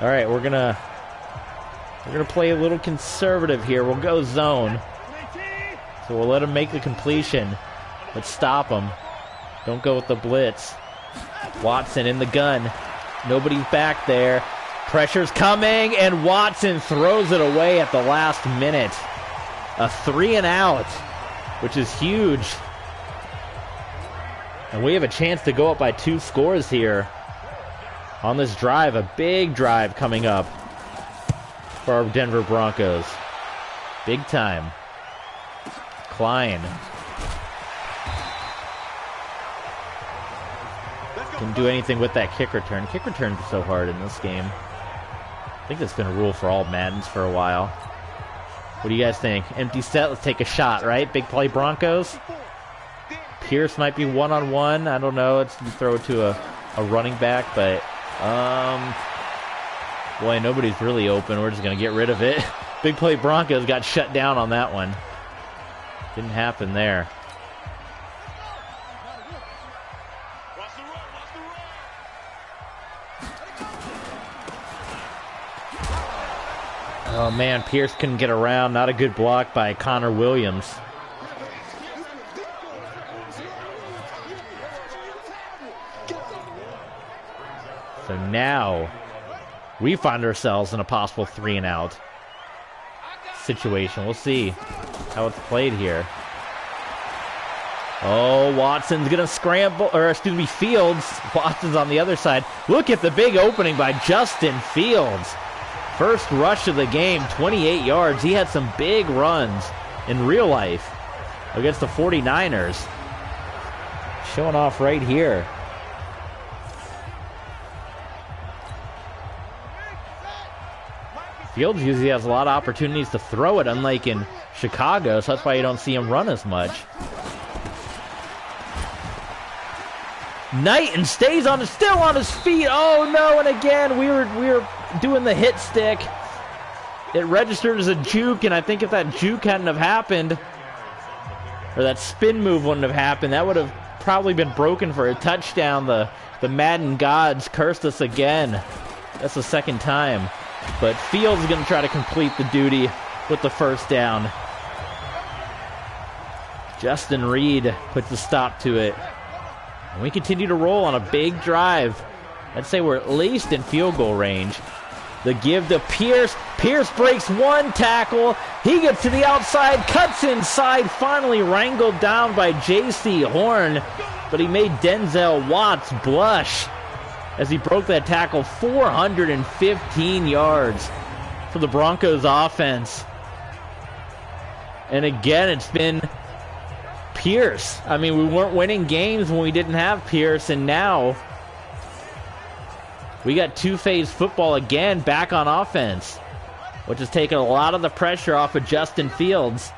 All right, we're gonna play a little conservative here. We'll go zone. So we'll let him make the completion. Let's stop him. Don't go with the blitz. Watson in the gun. Nobody's back there. Pressure's coming, and Watson throws it away at the last minute. A 3 and out, which is huge. And we have a chance to go up by 2 scores here on this drive. A big drive coming up for our Denver Broncos. Big time. Klein. Didn't do anything with that kick return. Kick returns are so hard in this game. I think that's been a rule for all Maddens for a while. What do you guys think? Empty set, let's take a shot, right? Big play Broncos. Pierce might be one-on-one. I don't know. Let's throw it to a running back, but boy, nobody's really open. We're just going to get rid of it. Big play Broncos got shut down on that one. Didn't happen there. Oh man, Pierce couldn't get around. Not a good block by Connor Williams. So now we find ourselves in a possible 3 and out situation. We'll see. how it's played here. Oh, Watson's going to scramble, or excuse me, Fields. Watson's on the other side. Look at the big opening by Justin Fields. First rush of the game, 28 yards. He had some big runs in real life against the 49ers. Showing off right here. Fields usually has a lot of opportunities to throw it, unlike in Chicago, so that's why you don't see him run as much. Knighton stays on, still on his feet. Oh no! And again, we were doing the hit stick. It registered as a juke, and I think if that juke hadn't have happened, or that spin move wouldn't have happened, that would have probably been broken for a touchdown. The Madden gods cursed us again. That's the second time. But Fields is going to try to complete the duty with the first down. Justin Reed puts a stop to it. And we continue to roll on a big drive. I'd say we're at least in field goal range. The give to Pierce. Pierce breaks one tackle. He gets to the outside, cuts inside, finally wrangled down by J.C. Horn. But he made Denzel Watts blush as he broke that tackle. 415 yards for the Broncos offense. And again, it's been Pierce. I mean, we weren't winning games when we didn't have Pierce, and now we got two-phase football again back on offense, which has taken a lot of the pressure off of Justin Fields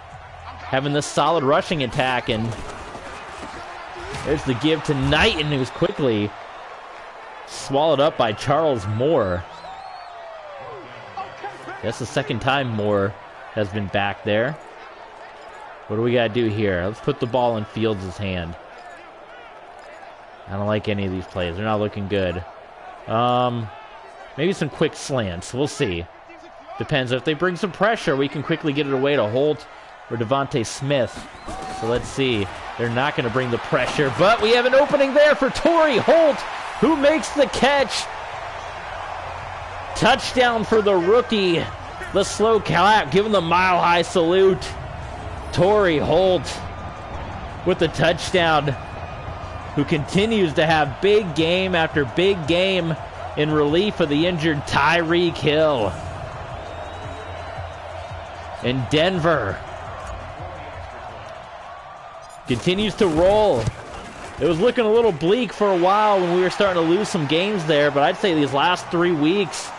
having this solid rushing attack. And there's the give to Knighton, who's quickly swallowed up by Charles Moore. That's the second time Moore has been back there. What do we got to do here? Let's put the ball in Fields' hand. I don't like any of these plays. They're not looking good. Maybe some quick slants. We'll see. Depends. If they bring some pressure, we can quickly get it away to Holt or Devontae Smith. So let's see. They're not going to bring the pressure, but we have an opening there for Torrey Holt, who makes the catch. Touchdown for the rookie. The slow clap, giving the mile-high salute. Torrey Holt with the touchdown, who continues to have big game after big game in relief of the injured Tyreek Hill. And Denver continues to roll. It was looking a little bleak for a while when we were starting to lose some games there, but I'd say these last 3 weeks,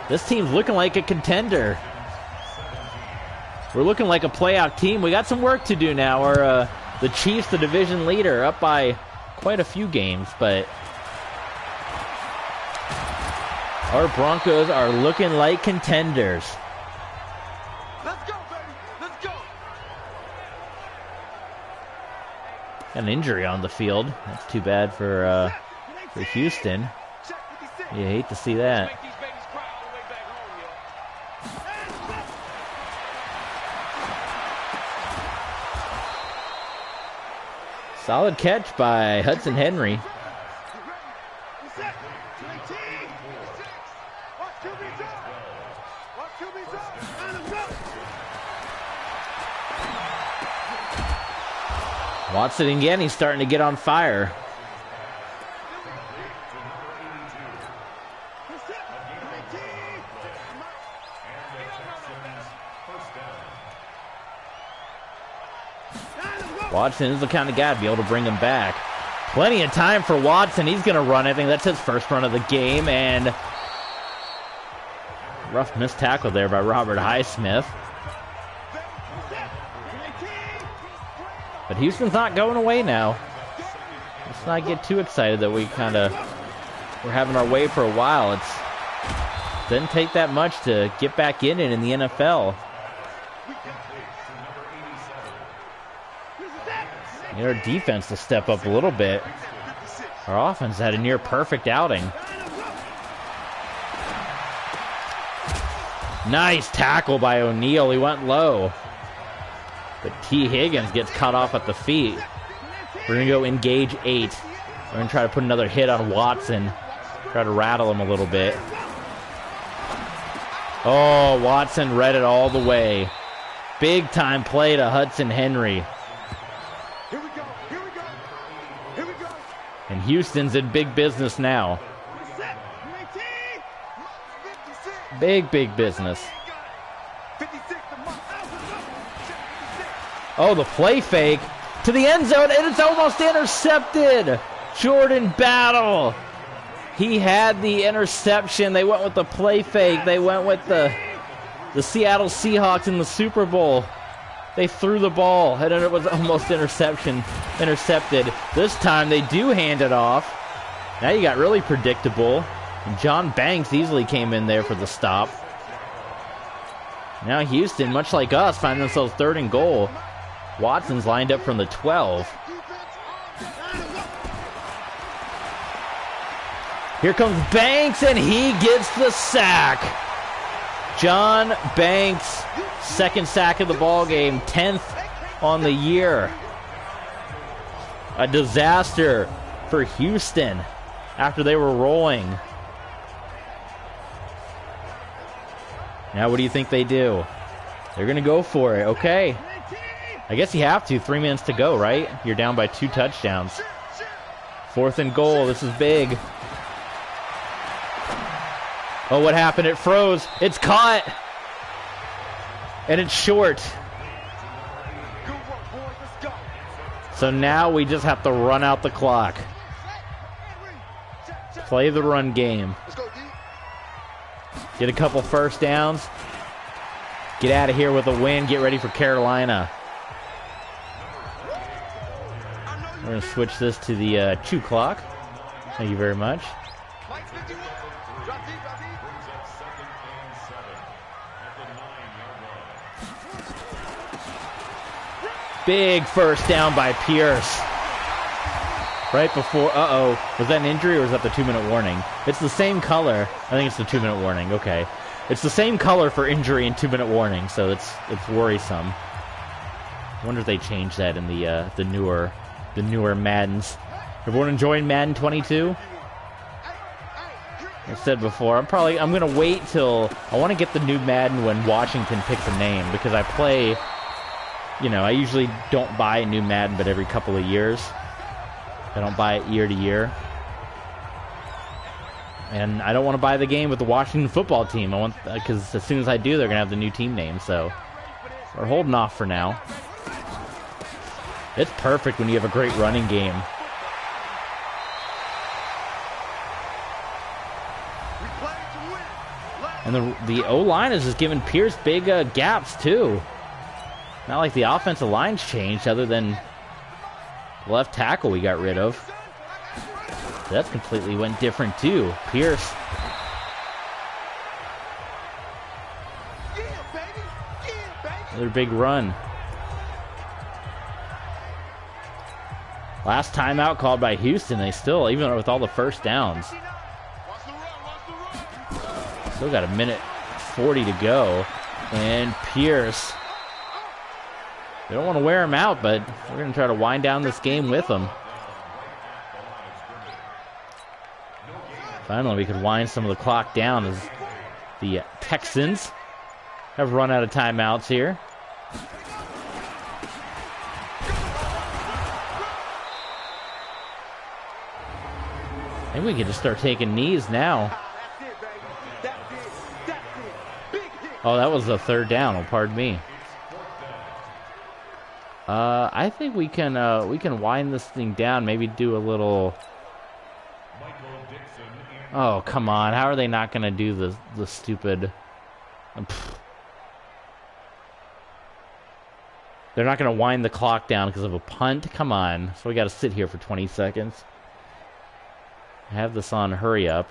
this team's looking like a contender. We're looking like a playoff team. We got some work to do now. We're the Chiefs, the division leader, up by quite a few games, but our Broncos are looking like contenders. Let's go, baby. Let's go. Got an injury on the field. That's too bad for Houston. You hate to see that. Solid catch by Hudson Henry. Watson again, he's starting to get on fire. Watson is the kind of guy to be able to bring him back. Plenty of time for Watson. He's going to run. I think that's his first run of the game. And rough missed tackle there by Robert Highsmith. But Houston's not going away now. Let's not get too excited that we're having our way for a while. It doesn't take that much to get back in it in the NFL. Our defense will step up a little bit. Our offense had a near perfect outing. Nice tackle by O'Neal. He went low. But T. Higgins gets cut off at the feet. We're going to go engage 8. We're going to try to put another hit on Watson. Try to rattle him a little bit. Oh, Watson read it all the way. Big time play to Hudson Henry. Here we go. Here we go. Here we go. And Houston's in big business now. Set. 56. Big business. 56 to Mark. Oh, the play fake to the end zone, and it's almost intercepted. Jordan Battle. He had the interception. They went with the play fake. They went with the Seattle Seahawks in the Super Bowl. They threw the ball, and it was almost intercepted. This time they do hand it off. Now you got really predictable. And John Banks easily came in there for the stop. Now Houston, much like us, find themselves 3rd and goal. Watson's lined up from the 12. Here comes Banks, and he gets the sack. John Banks, 2nd sack of the ball game, 10th on the year. A disaster for Houston after they were rolling. Now what do you think they do? They're going to go for it. Okay. I guess you have to. 3 minutes to go, right? You're down by 2 touchdowns. 4th and goal. This is big. Oh, what happened? It froze. It's caught. And it's short. So now we just have to run out the clock. Play the run game. Get a couple first downs. Get out of here with a win. Get ready for Carolina. We're going to switch this to the 2 clock. Thank you very much. Big first down by Pierce. Right before, was that an injury or was that the 2-minute warning? It's the same color. I think it's the 2-minute warning. Okay. It's the same color for injury and 2-minute warning, so it's worrisome. I wonder if they changed that in the newer Maddens. Everyone enjoying Madden 22? I said before, I'm gonna wait till I want to get the new Madden when Washington picks a name, because I play, I usually don't buy a new Madden but every couple of years. I don't buy it year to year. And I don't want to buy the game with the Washington football team. I want, because as soon as I do, they're gonna have the new team name. So we're holding off for now. It's perfect when you have a great running game. And the O-line is just giving Pierce big gaps too. Not like the offensive line's changed, other than the left tackle we got rid of. That completely went different too. Pierce. Another big run. Last timeout called by Houston. They still, even with all the first downs, still got 1:40 to go. And Pierce. They don't want to wear him out, but we're going to try to wind down this game with him. Finally, we could wind some of the clock down as the Texans have run out of timeouts here. I think we can just start taking knees now. Oh, that was a 3rd down. Oh, pardon me. I think we can wind this thing down. Maybe do a little. Oh, come on! How are they not going to do the stupid? They're not going to wind the clock down because of a punt. Come on! So we got to sit here for 20 seconds. I have this on hurry up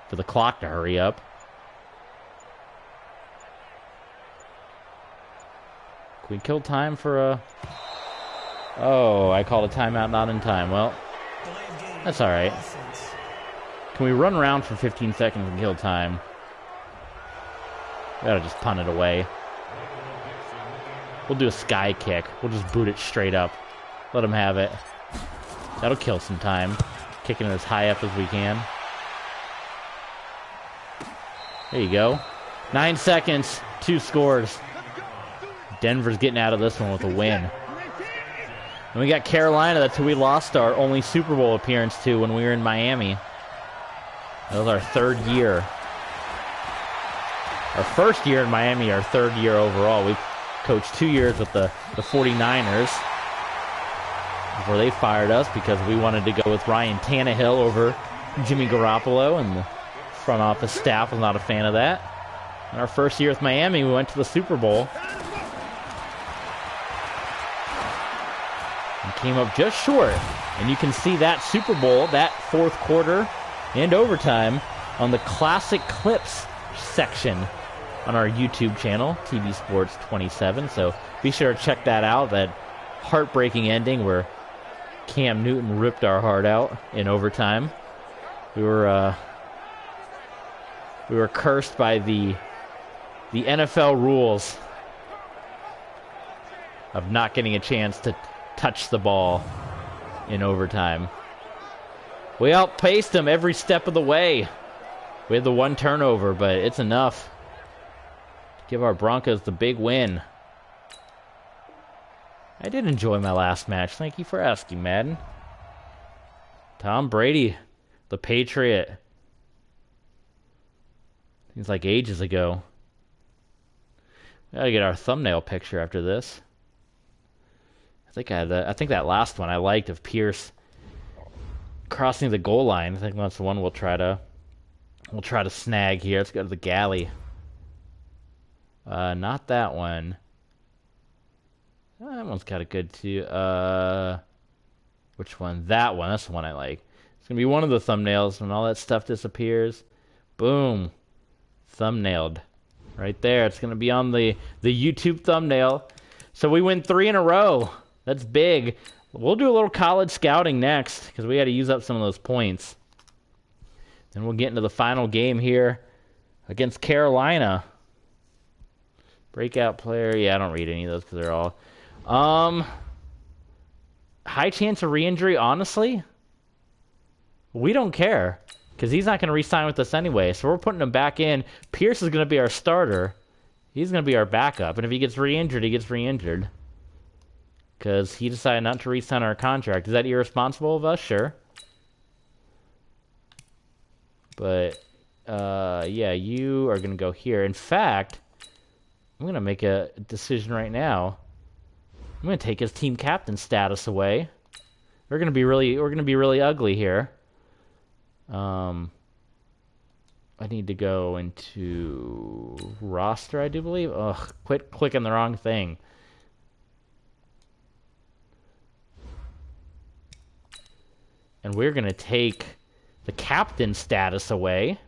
for the clock to hurry up. Can we kill time for a... Oh, I called a timeout not in time. Well, that's all right. Can we run around for 15 seconds and kill time? We gotta just punt it away. We'll do a sky kick. We'll just boot it straight up. Let them have it. That'll kill some time. Kicking it as high up as we can. There you go. 9 seconds. 2 scores. Denver's getting out of this one with a win. And we got Carolina. That's who we lost our only Super Bowl appearance to when we were in Miami. That was our third year. Our first year in Miami, our third year overall. We coached 2 years with the 49ers before they fired us because we wanted to go with Ryan Tannehill over Jimmy Garoppolo, and the front office staff was not a fan of that. In our first year with Miami, we went to the Super Bowl and came up just short. And you can see that Super Bowl, that fourth quarter and overtime, on the classic clips section on our YouTube channel, TV Sports 27. So be sure to check that out, that heartbreaking ending where Cam Newton ripped our heart out in overtime. We were cursed by the NFL rules of not getting a chance to touch the ball in overtime. We outpaced them every step of the way. We had the one turnover, but it's enough to give our Broncos the big win. I did enjoy my last match. Thank you for asking, Madden. Tom Brady, the Patriot. Seems like ages ago. We gotta get our thumbnail picture after this. I think that last one I liked of Pierce crossing the goal line. I think that's the one we'll try to snag here. Let's go to the galley. Not that one. That one's got a good too. Which one? That one. That's the one I like. It's gonna be one of the thumbnails when all that stuff disappears. Boom. Thumbnailed. Right there. It's gonna be on the YouTube thumbnail. So we win 3 in a row. That's big. We'll do a little college scouting next because we got to use up some of those points. Then we'll get into the final game here against Carolina. Breakout player. Yeah, I don't read any of those because they're all high chance of re-injury. Honestly, we don't care because he's not going to re-sign with us anyway. So we're putting him back in. Pierce is going to be our starter. He's going to be our backup. And if he gets re-injured, he gets re-injured. Because he decided not to re-sign our contract. Is that irresponsible of us? Sure. But, yeah, you are going to go here. In fact, I'm going to make a decision right now. I'm going to take his team captain status away. We're going to be really ugly here. I need to go into roster, I do believe. Ugh, quit clicking the wrong thing. And we're going to take the captain status away.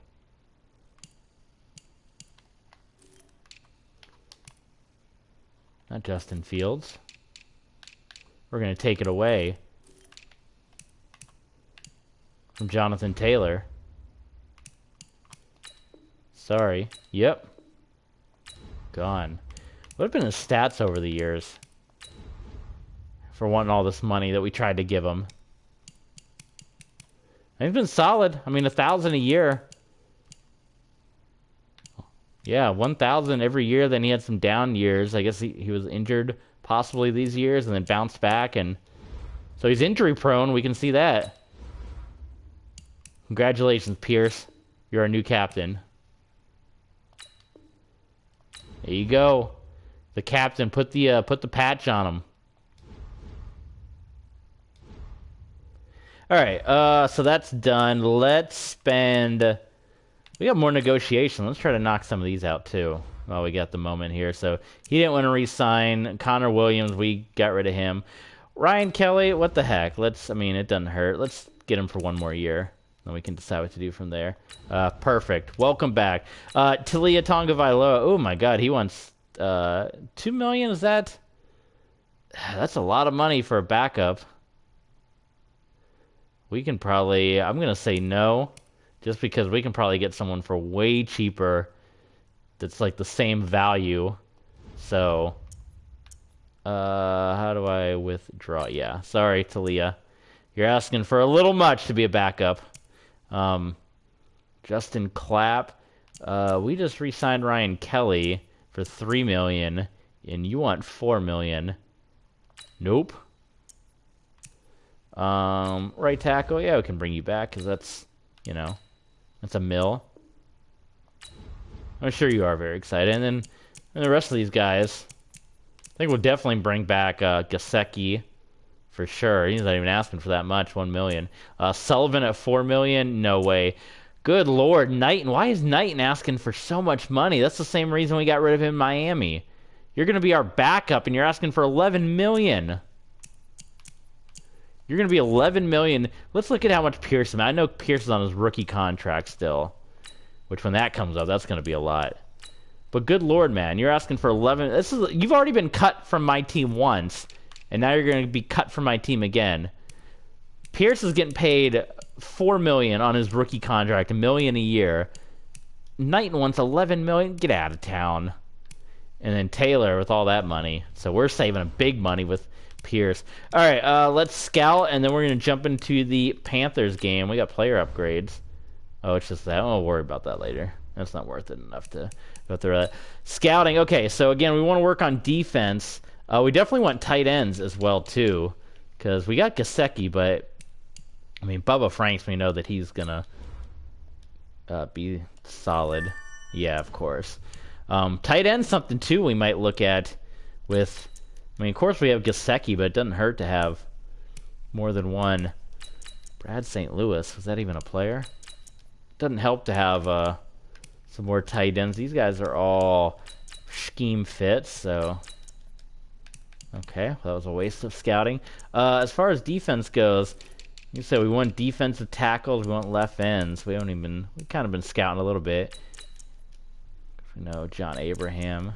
Not Justin Fields. We're going to take it away from Jonathan Taylor. Sorry. Yep. Gone. What have been his stats over the years for wanting all this money that we tried to give him? He's been solid. I mean, $1,000 a year. Yeah, 1,000 every year. Then he had some down years. I guess he was injured possibly these years and then bounced back. And so he's injury prone. We can see that. Congratulations, Pierce. You're our new captain. There you go. The captain. Put the patch on him. All right, so that's done. Let's spend... We got more negotiation. Let's try to knock some of these out, too, while we got the moment here. So he didn't want to re-sign. Connor Williams, we got rid of him. Ryan Kelly, what the heck? I mean, it doesn't hurt. Let's get him for one more year. Then we can decide what to do from there. Perfect. Welcome back. Talia Tonga Vailoa. Oh, my God. He wants $2 million. Is that... That's a lot of money for a backup. We can probably... I'm going to say no. Just because we can probably get someone for way cheaper that's like the same value. So... how do I withdraw? Yeah. Sorry, Talia. You're asking for a little much to be a backup. Justin Clapp. We just re-signed Ryan Kelly for $3 million And you want 4 million. Nope. Right tackle, yeah, we can bring you back because that's, you know, that's a mill. I'm sure you are very excited. And the rest of these guys, I think we'll definitely bring back Gasecki for sure. He's not even asking for that much, 1 million. Sullivan at 4 million, no way. Good Lord, Knighton. Why is Knighton asking for so much money? That's the same reason we got rid of him in Miami. You're going to be our backup, and you're asking for 11 million. You're going to be 11 million. Let's look at how much Pearson. I know Pearson's on his rookie contract still, which when that comes up, that's going to be a lot. But good Lord, man, you're asking for 11. You've already been cut from my team once, and now you're going to be cut from my team again. Pierce is getting paid 4 million on his rookie contract, $1 million a year. Knighton wants 11 million. Get out of town. And then Taylor with all that money. So we're saving a big money with Pierce. All right, let's scout, and then we're going to jump into the Panthers game. We got player upgrades. Oh, it's just that. I'll worry about that later. That's not worth it enough to go through that. Scouting. Okay, so again, we want to work on defense. We definitely want tight ends as well, too, because we got Gasecki, but, I mean, Bubba Franks, we know that he's going to be solid. Yeah, of course. Tight end, something, too, we might look at with, I mean, of course we have Gasecki, but it doesn't hurt to have more than one. Brad St. Louis, was that even a player? Doesn't help to have some more tight ends. These guys are all scheme fits, so okay, well, that was a waste of scouting. As far as defense goes, you said we want defensive tackles, we want left ends. We've kind of been scouting a little bit. You know, John Abraham.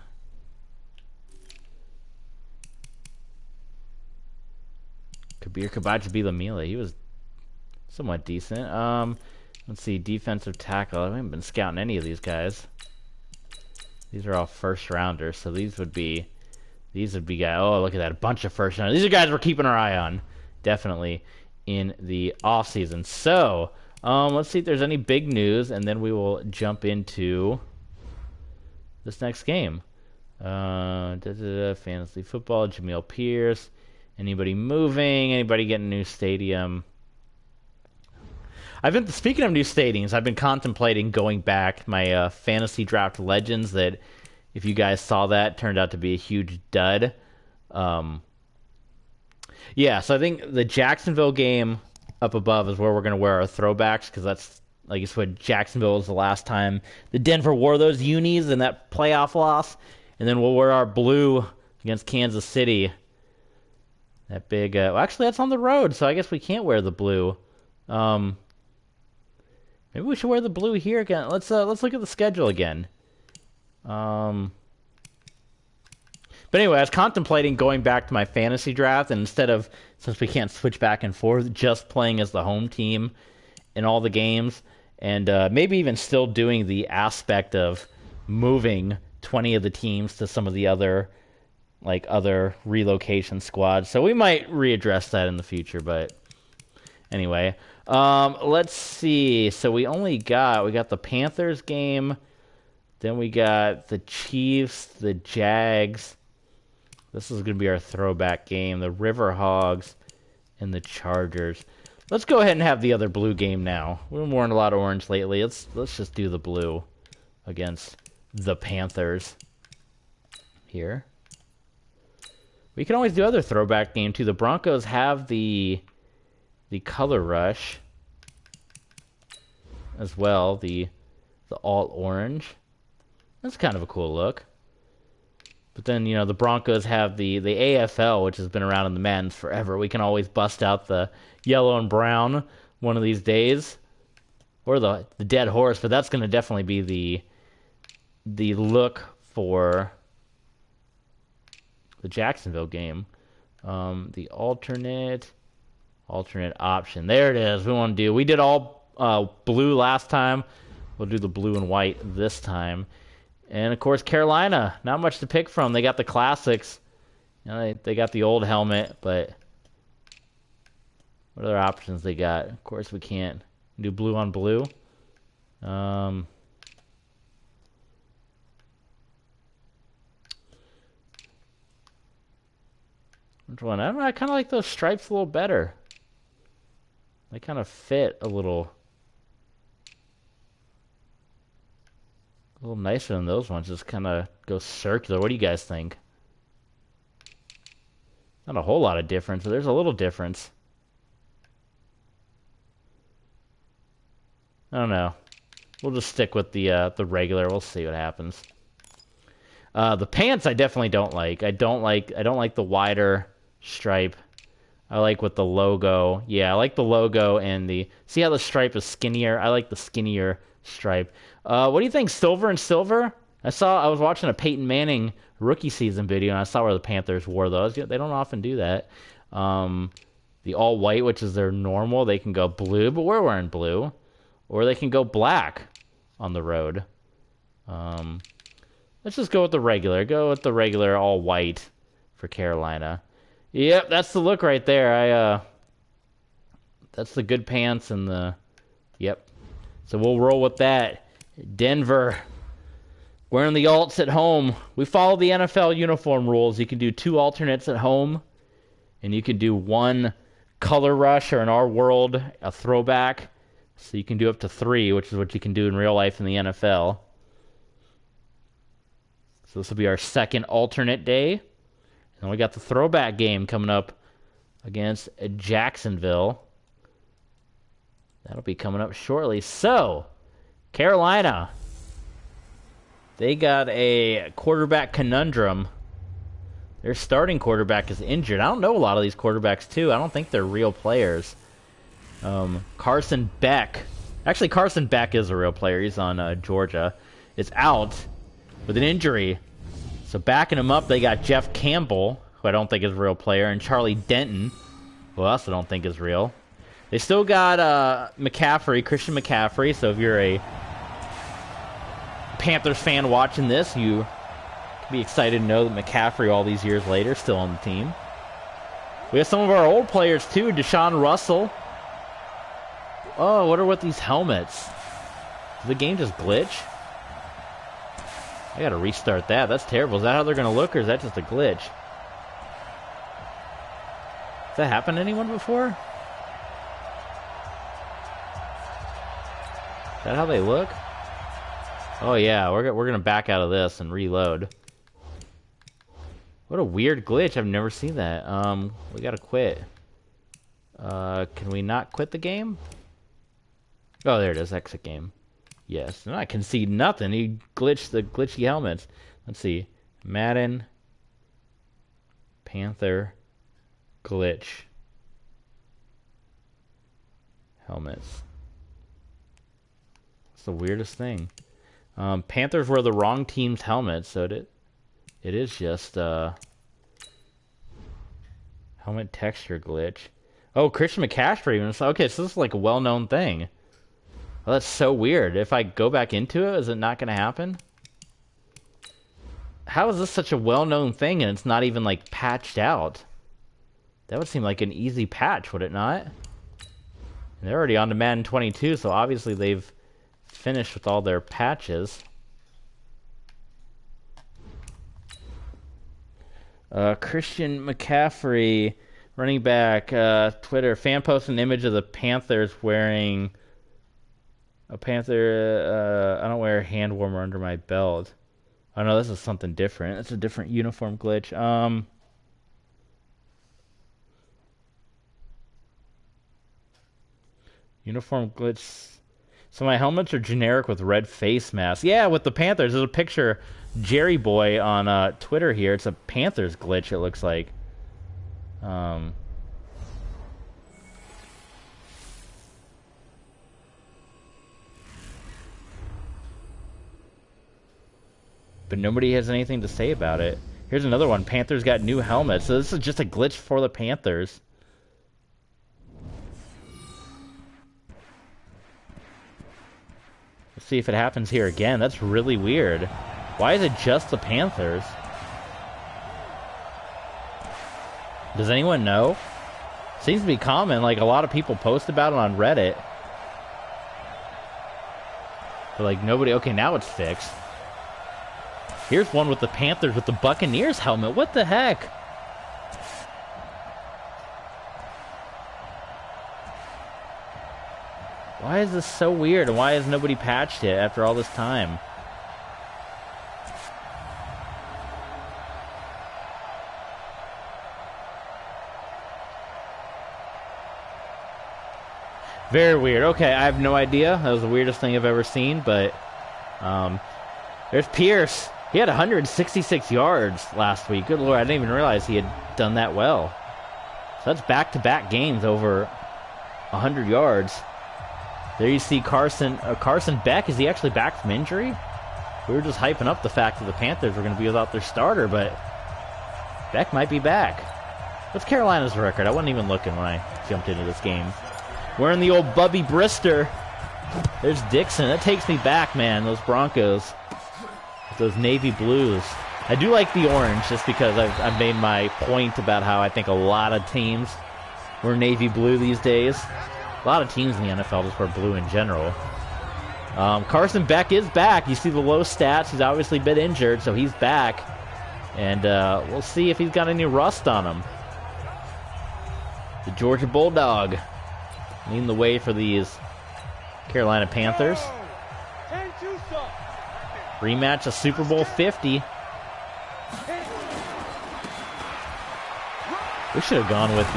Kabir Kabaji-Bilamila, he was somewhat decent. Let's see, defensive tackle. I haven't been scouting any of these guys. These are all first rounders, so these would be guys. Oh, look at that, a bunch of first rounders. These are guys we're keeping our eye on, definitely in the off season. So, let's see if there's any big news, and then we will jump into this next game. Fantasy football. Jamil Pierce. Anybody moving? Anybody getting a new stadium? Speaking of new stadiums, I've been contemplating going back my fantasy draft legends that, if you guys saw that, turned out to be a huge dud. Yeah, so I think the Jacksonville game up above is where we're going to wear our throwbacks, because that's, like I said, Jacksonville was the last time the Denver wore those unis in that playoff loss. And then we'll wear our blue against Kansas City. That big, well, actually, that's on the road, so I guess we can't wear the blue. Maybe we should wear the blue here again. Let's look at the schedule again. But anyway, I was contemplating going back to my fantasy draft, and instead of, since we can't switch back and forth, just playing as the home team in all the games, and maybe even still doing the aspect of moving 20 of the teams to some of the other relocation squads. So we might readdress that in the future, but anyway. Let's see. So we got the Panthers game, then we got the Chiefs, the Jags. This is going to be our throwback game, the River Hogs and the Chargers. Let's go ahead and have the other blue game now. We've been wearing a lot of orange lately. Let's just do the blue against the Panthers here. We can always do other throwback game too. The Broncos have the color rush as well, the alt orange. That's kind of a cool look. But then, you know, the Broncos have the AFL, which has been around in the Madden's forever. We can always bust out the yellow and brown one of these days, or the dead horse. But that's going to definitely be the look for the Jacksonville game. The alternate option. There it is. We did all blue last time. We'll do the blue and white this time. And of course, Carolina, not much to pick from. They got the classics. You know, they got the old helmet, but what other options they got? Of course, we can't do blue on blue. Which one? I don't know. I kind of like those stripes a little better. They kind of fit a little nicer than those ones. Just kind of go circular. What do you guys think? Not a whole lot of difference, but there's a little difference. I don't know. We'll just stick with the regular. We'll see what happens. The pants I definitely don't like. I don't like the wider stripe. I like with the logo. Yeah, I like the logo and the... See how the stripe is skinnier? I like the skinnier stripe. What do you think, silver and silver? I was watching a Peyton Manning rookie season video, and I saw where the Panthers wore those. They don't often do that. The all white, which is their normal, they can go blue, but we're wearing blue. Or they can go black on the road. Let's just go with the regular. Go with the regular all white for Carolina. Yep, that's the look right there. That's the good pants and the... Yep. So we'll roll with that. Denver, wearing the alts at home. We follow the NFL uniform rules. You can do 2 alternates at home, and you can do 1 color rush, or in our world, a throwback. So you can do up to 3, which is what you can do in real life in the NFL. So this will be our second alternate day. And we got the throwback game coming up against Jacksonville. That'll be coming up shortly. So, Carolina, they got a quarterback conundrum. Their starting quarterback is injured. I don't know a lot of these quarterbacks, too. I don't think they're real players. Carson Beck. Actually, Carson Beck is a real player. He's on Georgia. Is out with an injury. So backing him up, they got Jeff Campbell, who I don't think is a real player, and Charlie Denton, who I also don't think is real. They still got McCaffrey, Christian McCaffrey. So if you're a Panthers fan watching this, you can be excited to know that McCaffrey, all these years later, still on the team. We have some of our old players, too. Deshaun Russell. Oh, what are with these helmets? Did the game just glitch? I gotta restart that. That's terrible. Is that how they're gonna look, or is that just a glitch? Has that happened to anyone before? Is that how they look? Oh yeah, we're gonna back out of this and reload. What a weird glitch. I've never seen that. We gotta quit. Can we not quit the game? Oh, there it is. Exit game. Yes. No, I can see nothing. He glitched the glitchy helmets. Let's see. Madden. Panther. Glitch. Helmets. It's the weirdest thing. Panthers wear the wrong team's helmets, so it is just helmet texture glitch. Oh, Christian McCaffrey. Okay, so this is like a well-known thing. Well, that's so weird. If I go back into it, is it not going to happen? How is this such a well-known thing and it's not even, like, patched out? That would seem like an easy patch, would it not? And they're already on to Madden 22, so obviously they've finished with all their patches. Christian McCaffrey, running back, Twitter, fan posted an image of the Panthers wearing... A Panther, I don't wear a hand warmer under my belt. Oh no, this is something different. It's a different uniform glitch. Uniform glitch. So my helmets are generic with red face masks. Yeah, with the Panthers. There's a picture, Jerry Boy on Twitter here. It's a Panthers glitch, it looks like. But nobody has anything to say about it. Here's another one. Panthers got new helmets. So this is just a glitch for the Panthers. Let's see if it happens here again. That's really weird. Why is it just the Panthers? Does anyone know? Seems to be common. Like, a lot of people post about it on Reddit. But, like, nobody... Okay, now it's fixed. Here's one with the Panthers with the Buccaneers helmet. What the heck? Why is this so weird? And why has nobody patched it after all this time? Very weird. Okay, I have no idea. That was the weirdest thing I've ever seen, but there's Pierce. He had 166 yards last week. Good Lord, I didn't even realize he had done that well. So that's back-to-back games over 100 yards. There you see Carson Beck. Is he actually back from injury? We were just hyping up the fact that the Panthers were going to be without their starter, but Beck might be back. What's Carolina's record? I wasn't even looking when I jumped into this game. Wearing the old Bubby Brister. There's Dixon. That takes me back, man. Those Broncos. Those navy blues. I do like the orange just because I've made my point about how I think a lot of teams wear navy blue these days. A lot of teams in the NFL just wear blue in general. Carson Beck is back. You see the low stats. He's obviously been injured, so he's back. And we'll see if he's got any rust on him. The Georgia Bulldog leading the way for these Carolina Panthers. Rematch of Super Bowl 50. We should have gone with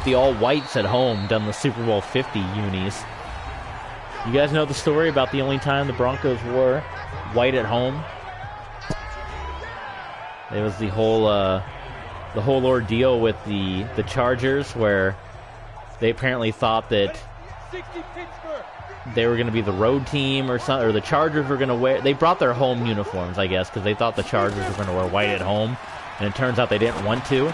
the all whites at home, done the Super Bowl 50 unis. You guys know the story about the only time the Broncos wore white at home? It was the whole ordeal with the Chargers, where they apparently thought that they were going to be the road team or something, or the Chargers were going to wear. They brought their home uniforms, I guess, because they thought the Chargers were going to wear white at home, and it turns out they didn't want to.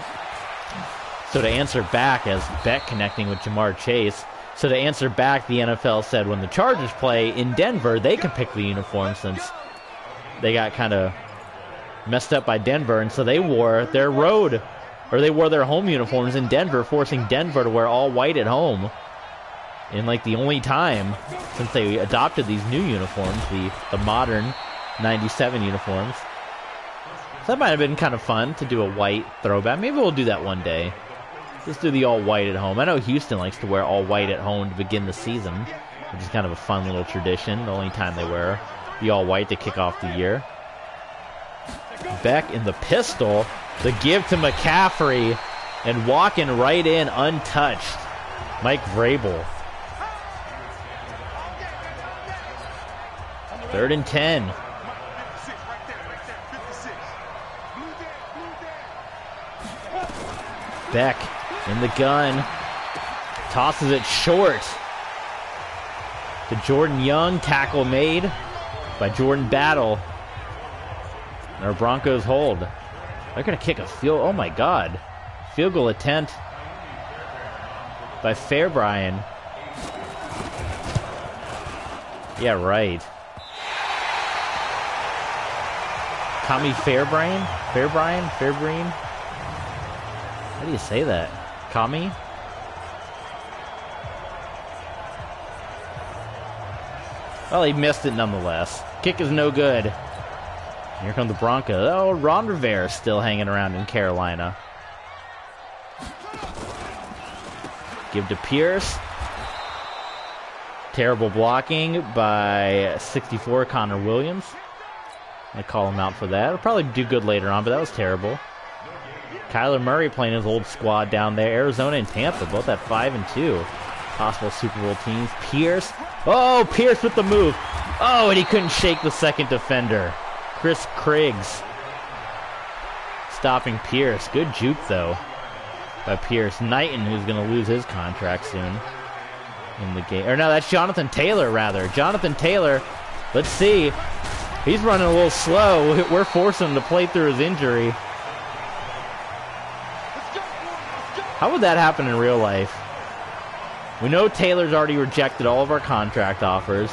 So to answer back, as Beck connecting with Jamar Chase, so to answer back, the NFL said when the Chargers play in Denver, they can pick the uniform since they got kind of messed up by Denver, and so they wore their home uniforms in Denver, forcing Denver to wear all white at home. In like the only time since they adopted these new uniforms, the modern 97 uniforms. So that might have been kind of fun to do a white throwback. Maybe we'll do that one day. Just do the all white at home. I know Houston likes to wear all white at home to begin the season, which is kind of a fun little tradition. The only time they wear the all white to kick off the year. Beck in the pistol. The give to McCaffrey. And walking right in untouched. Mike Vrabel. 3rd and 10. Beck in the gun. Tosses it short to Jordan Young. Tackle made by Jordan Battle. And our Broncos hold. They're going to kick a field. Oh my God. Field goal attempt by Fairbryan. Yeah, right. Tommy Fairbryan? Fairbryan? How do you say that? Kami? Well, he missed it nonetheless. Kick is no good. Here come the Broncos. Oh, Ron Rivera still hanging around in Carolina. Give to Pierce. Terrible blocking by 64 Connor Williams. I call him out for that. He'll probably do good later on, but that was terrible. Kyler Murray playing his old squad down there. Arizona and Tampa, both at 5-2. Possible Super Bowl teams. Pierce. Oh, Pierce with the move. Oh, and he couldn't shake the second defender. Chris Kriggs stopping Pierce. Good juke, though, by Pierce. Knighton, who's going to lose his contract soon in the game. Or no, that's Jonathan Taylor, rather. Jonathan Taylor, let's see. He's running a little slow. We're forcing him to play through his injury. How would that happen in real life? We know Taylor's already rejected all of our contract offers.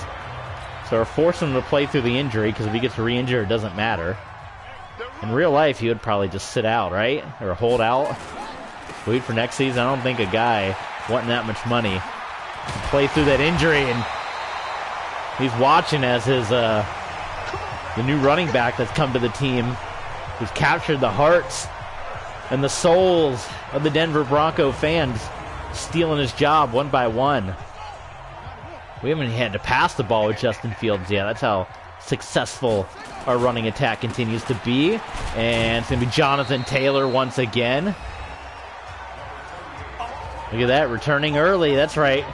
So we're forcing him to play through the injury because if he gets re-injured, it doesn't matter. In real life, he would probably just sit out, right? Or hold out. Wait for next season. I don't think a guy wanting that much money to play through that injury. And he's watching as his the new running back that's come to the team, who's captured the hearts and the souls of the Denver Bronco fans, stealing his job one by one. We haven't had to pass the ball with Justin Fields yet. That's how successful our running attack continues to be. And it's going to be Jonathan Taylor once again. Look at that, returning early. That's right.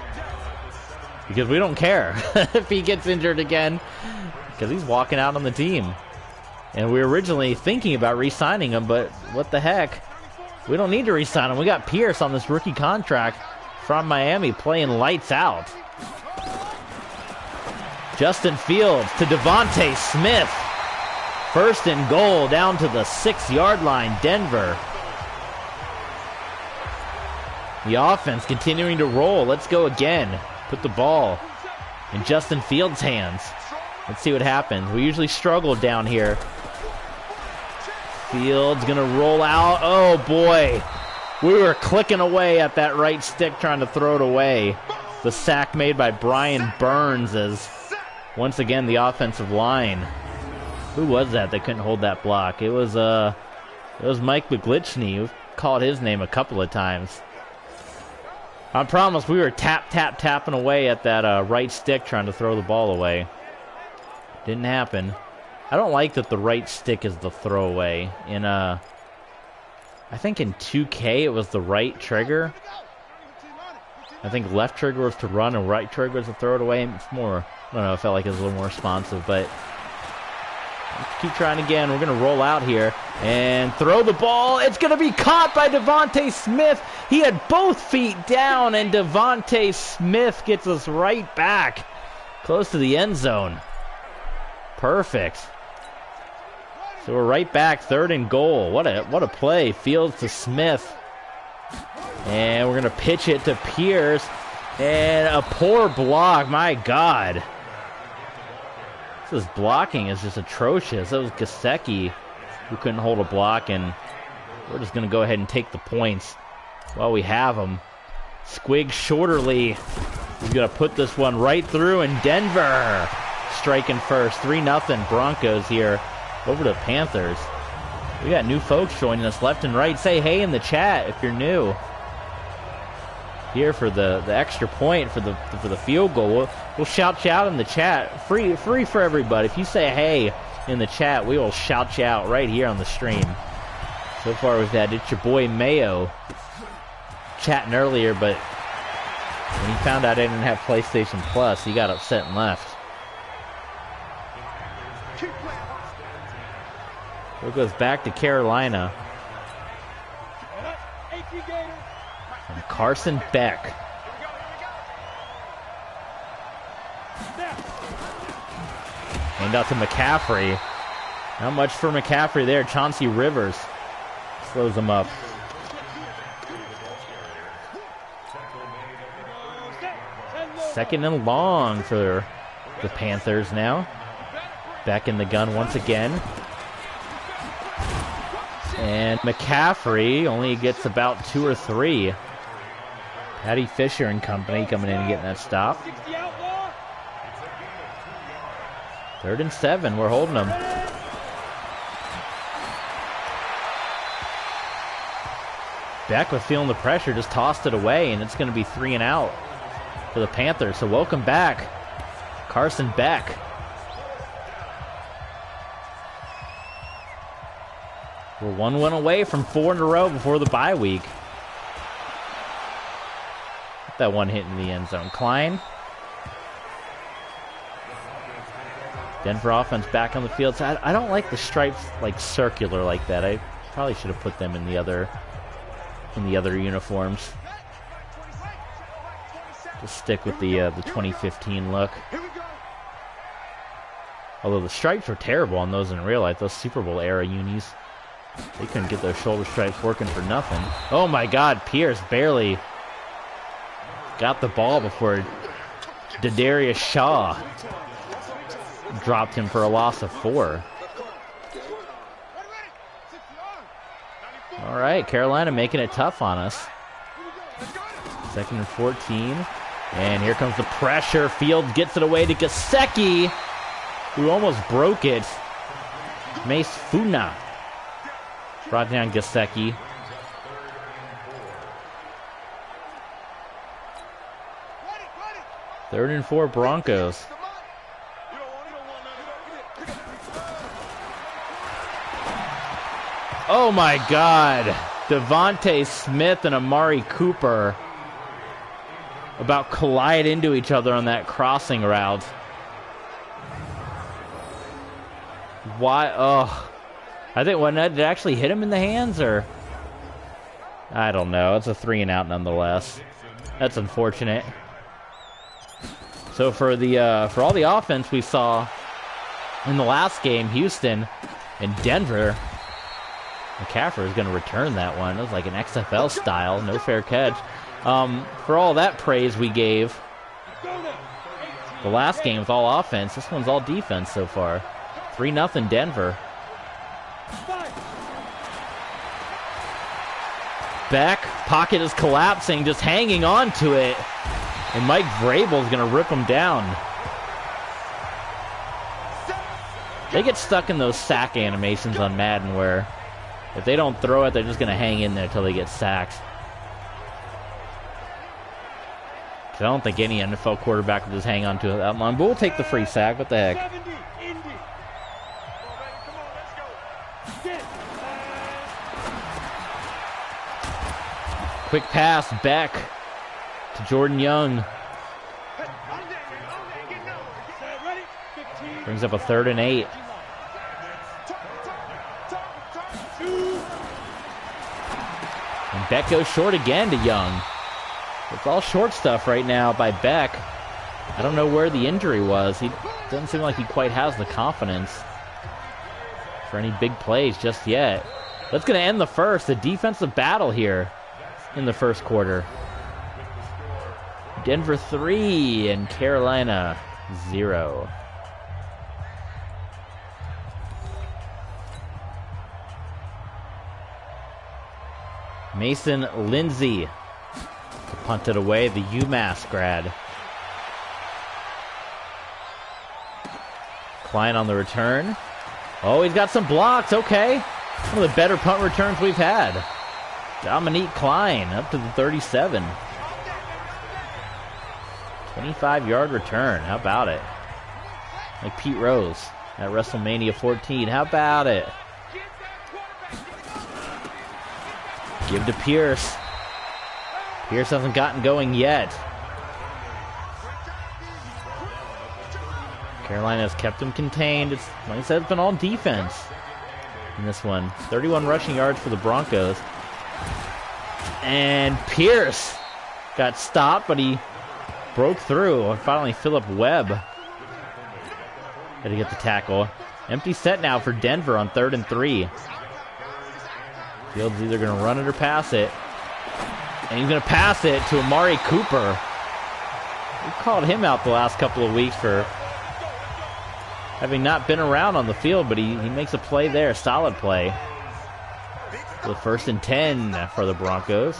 Because we don't care if he gets injured again. Because he's walking out on the team. And we were originally thinking about re-signing him, but what the heck? We don't need to re-sign him. We got Pierce on this rookie contract from Miami playing lights out. Justin Fields to Devontae Smith. 1st and goal down to the 6-yard line, Denver. The offense continuing to roll. Let's go again. Put the ball in Justin Fields' hands. Let's see what happens. We usually struggle down here. Fields gonna roll out. Oh boy. We were clicking away at that right stick trying to throw it away. The sack made by Brian Burns as once again the offensive line. Who was that couldn't hold that block? It was Mike McGlitchney. We've called his name a couple of times. I promise we were tapping away at that right stick trying to throw the ball away. Didn't happen. I don't like that the right stick is the throwaway. I think in 2K it was the right trigger. I think left trigger was to run and right trigger was to throw it away. It's more, I don't know, I felt like it was a little more responsive, but let's keep trying again. We're going to roll out here and throw the ball. It's going to be caught by Devontae Smith. He had both feet down, and Devontae Smith gets us right back close to the end zone. Perfect. So we're right back, 3rd and goal. What a play. Fields to Smith. And we're going to pitch it to Pierce. And a poor block. My God. This blocking is just atrocious. That was Gesicki who couldn't hold a block, and we're just going to go ahead and take the points while we have them. Squig Shorterly is going to put this one right through, and Denver striking first. 3-0 Broncos here over the Panthers. We got new folks joining us left and right. Say hey in the chat if you're new. Here for the extra point for the field goal. We'll shout you out in the chat. Free for everybody. If you say hey in the chat, we will shout you out right here on the stream. So far we've had It's Your Boy Mayo chatting earlier, but when he found out I didn't have PlayStation Plus, he got upset and left. So it goes back to Carolina. And Carson Beck. Hand out to McCaffrey. Not much for McCaffrey there. Chauncey Rivers slows him up. Second and long for the Panthers now. Back in the gun once again. And McCaffrey only gets about 2 or 3. Patty Fisher and company coming in and getting that stop. 3rd and 7. We're holding them. Beck was feeling the pressure, just tossed it away, and it's going to be 3 and out for the Panthers. So welcome back, Carson Beck. We're 1 win away from 4 in a row before the bye week. That one hit in the end zone. Klein. Denver offense back on the field. So I don't like the stripes like circular like that. I probably should have put them in the other uniforms. Just stick with the 2015 look. Although the stripes were terrible on those in real life, those Super Bowl era unis. They couldn't get those shoulder stripes working for nothing. Oh my God, Pierce barely got the ball before D'Darius Shaw dropped him for a loss of 4. All right, Carolina making it tough on us. 2nd and 14. And here comes the pressure. Fields gets it away to Gesicki, who almost broke it. Mace Funa brought down Gesicki. 3rd and 4 Broncos. Oh my God. Devontae Smith and Amari Cooper about collide into each other on that crossing route. Why? Oh, I think did it actually hit him in the hands, or I don't know. It's a 3 and out nonetheless. That's unfortunate. So for all the offense we saw in the last game, Houston and Denver, McCaffrey is going to return that one. It was like an XFL style, no fair catch. For all that praise we gave the last game with all offense, this one's all defense so far. 3-0 Denver. Beck, pocket is collapsing, just hanging on to it. And Mike Vrabel's going to rip him down. They get stuck in those sack animations on Madden where if they don't throw it, they're just going to hang in there until they get sacked. I don't think any NFL quarterback would just hang on to it that long. But we'll take the free sack. What the heck? Quick pass, Beck to Jordan Young. Brings up a 3rd and 8. And Beck goes short again to Young. It's all short stuff right now by Beck. I don't know where the injury was. He doesn't seem like he quite has the confidence for any big plays just yet. That's going to end the first. The defensive battle here in the first quarter. Denver 3 and Carolina 0. Mason Lindsay to punt it away, the UMass grad. Klein on the return. Oh, he's got some blocks. Okay. One of the better punt returns we've had. Dominique Klein up to the 37. 25-yard return. How about it? Like Pete Rose at WrestleMania 14. How about it? Give to Pierce. Pierce hasn't gotten going yet. Carolina has kept him contained. It's, like I said, it's been all defense in this one. 31 rushing yards for the Broncos. And Pierce got stopped, but he broke through. And finally, Phillip Webb had to get the tackle. Empty set now for Denver on 3rd and 3. Fields either going to run it or pass it. And he's going to pass it to Amari Cooper. We called him out the last couple of weeks for having not been around on the field, but he makes a play there, solid play. The 1st and 10 for the Broncos.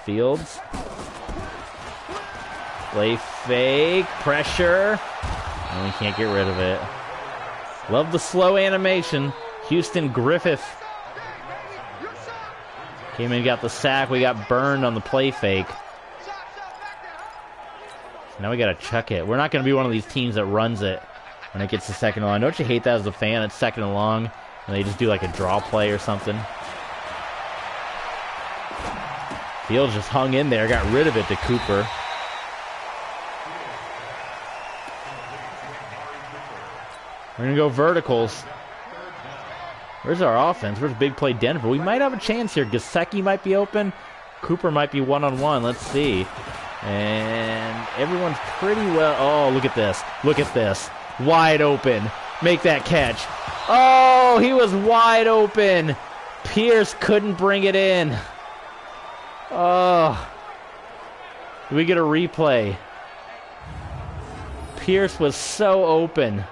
Fields. Play fake, pressure. And we can't get rid of it. Love the slow animation. Houston Griffith came in, got the sack. We got burned on the play fake. Now we got to chuck it. We're not going to be one of these teams that runs it when it gets to 2nd and long. Don't you hate that as a fan? It's 2nd and long, and they just do like a draw play or something. Fields just hung in there, got rid of it to Cooper. We're going to go verticals. Where's our offense? Where's big play Denver? We might have a chance here. Gesicki might be open. Cooper might be one-on-one. Let's see. And everyone's pretty well. Oh, look at this. Look at this. Wide open. Make that catch. Oh, he was wide open. Pierce couldn't bring it in. Oh. Do we get a replay? Pierce was so open.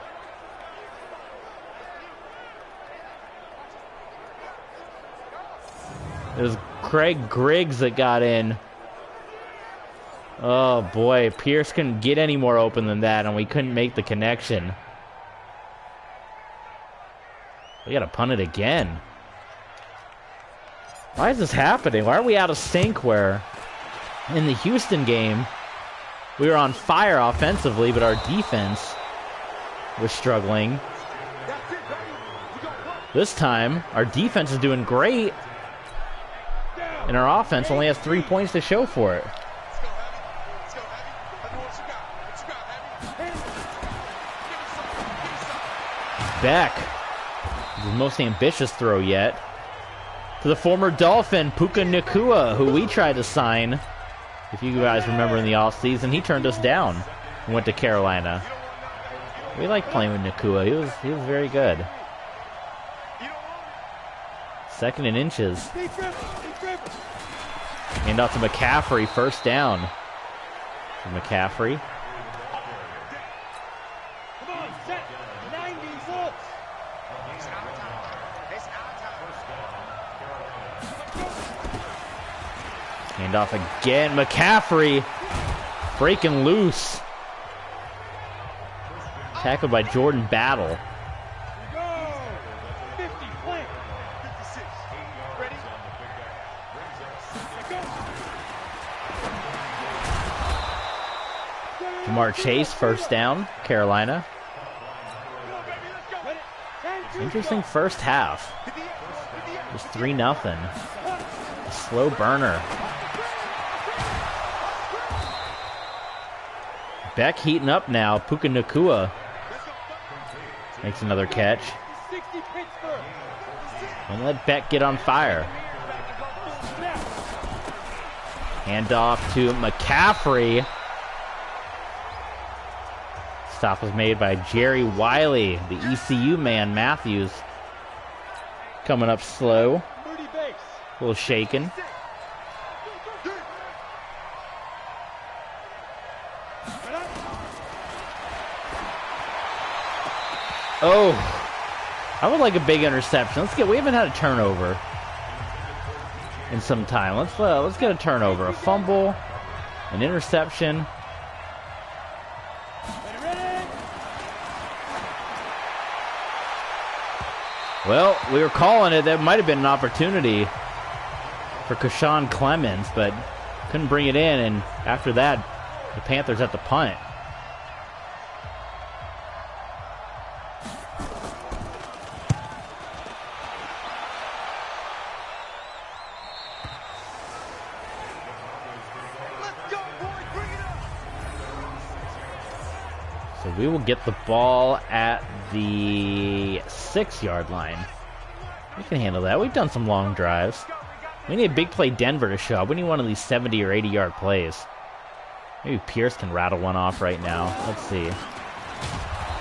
It was Craig Griggs that got in. Oh boy, Pierce couldn't get any more open than that, and we couldn't make the connection. We gotta punt it again. Why is this happening? Why are we out of sync where In the Houston game, we were on fire offensively, but our defense was struggling. This time, our defense is doing great, and our offense only has 3 points to show for it. Beck, his most ambitious throw yet, to the former Dolphin, Puka Nacua, who we tried to sign. If you guys remember in the offseason, he turned us down and went to Carolina. We like playing with Nacua. He was very good. 2nd and inches. Hand off to McCaffrey, 1st down. To McCaffrey. Hand off again. McCaffrey breaking loose. Tackled by Jordan Battle. Jamar Chase, 1st down, Carolina. Interesting first half. Just 3-0. A slow burner. Beck heating up now. Puka Nacua makes another catch. And let Beck get on fire. Handoff to McCaffrey. Stop was made by Jerry Wiley, the ECU man. Matthews coming up slow. A little shaken. Oh, I would like a big interception. We haven't had a turnover in some time. Let's get a turnover, a fumble, an interception. Well, we were calling it. That might have been an opportunity for Kashawn Clemens, but couldn't bring it in. And after that, the Panthers at the punt. So we will get the ball at the 6-yard line. We can handle that. We've done some long drives. We need a big play Denver to show up. We need one of these 70 or 80-yard plays. Maybe Pierce can rattle one off right now. Let's see.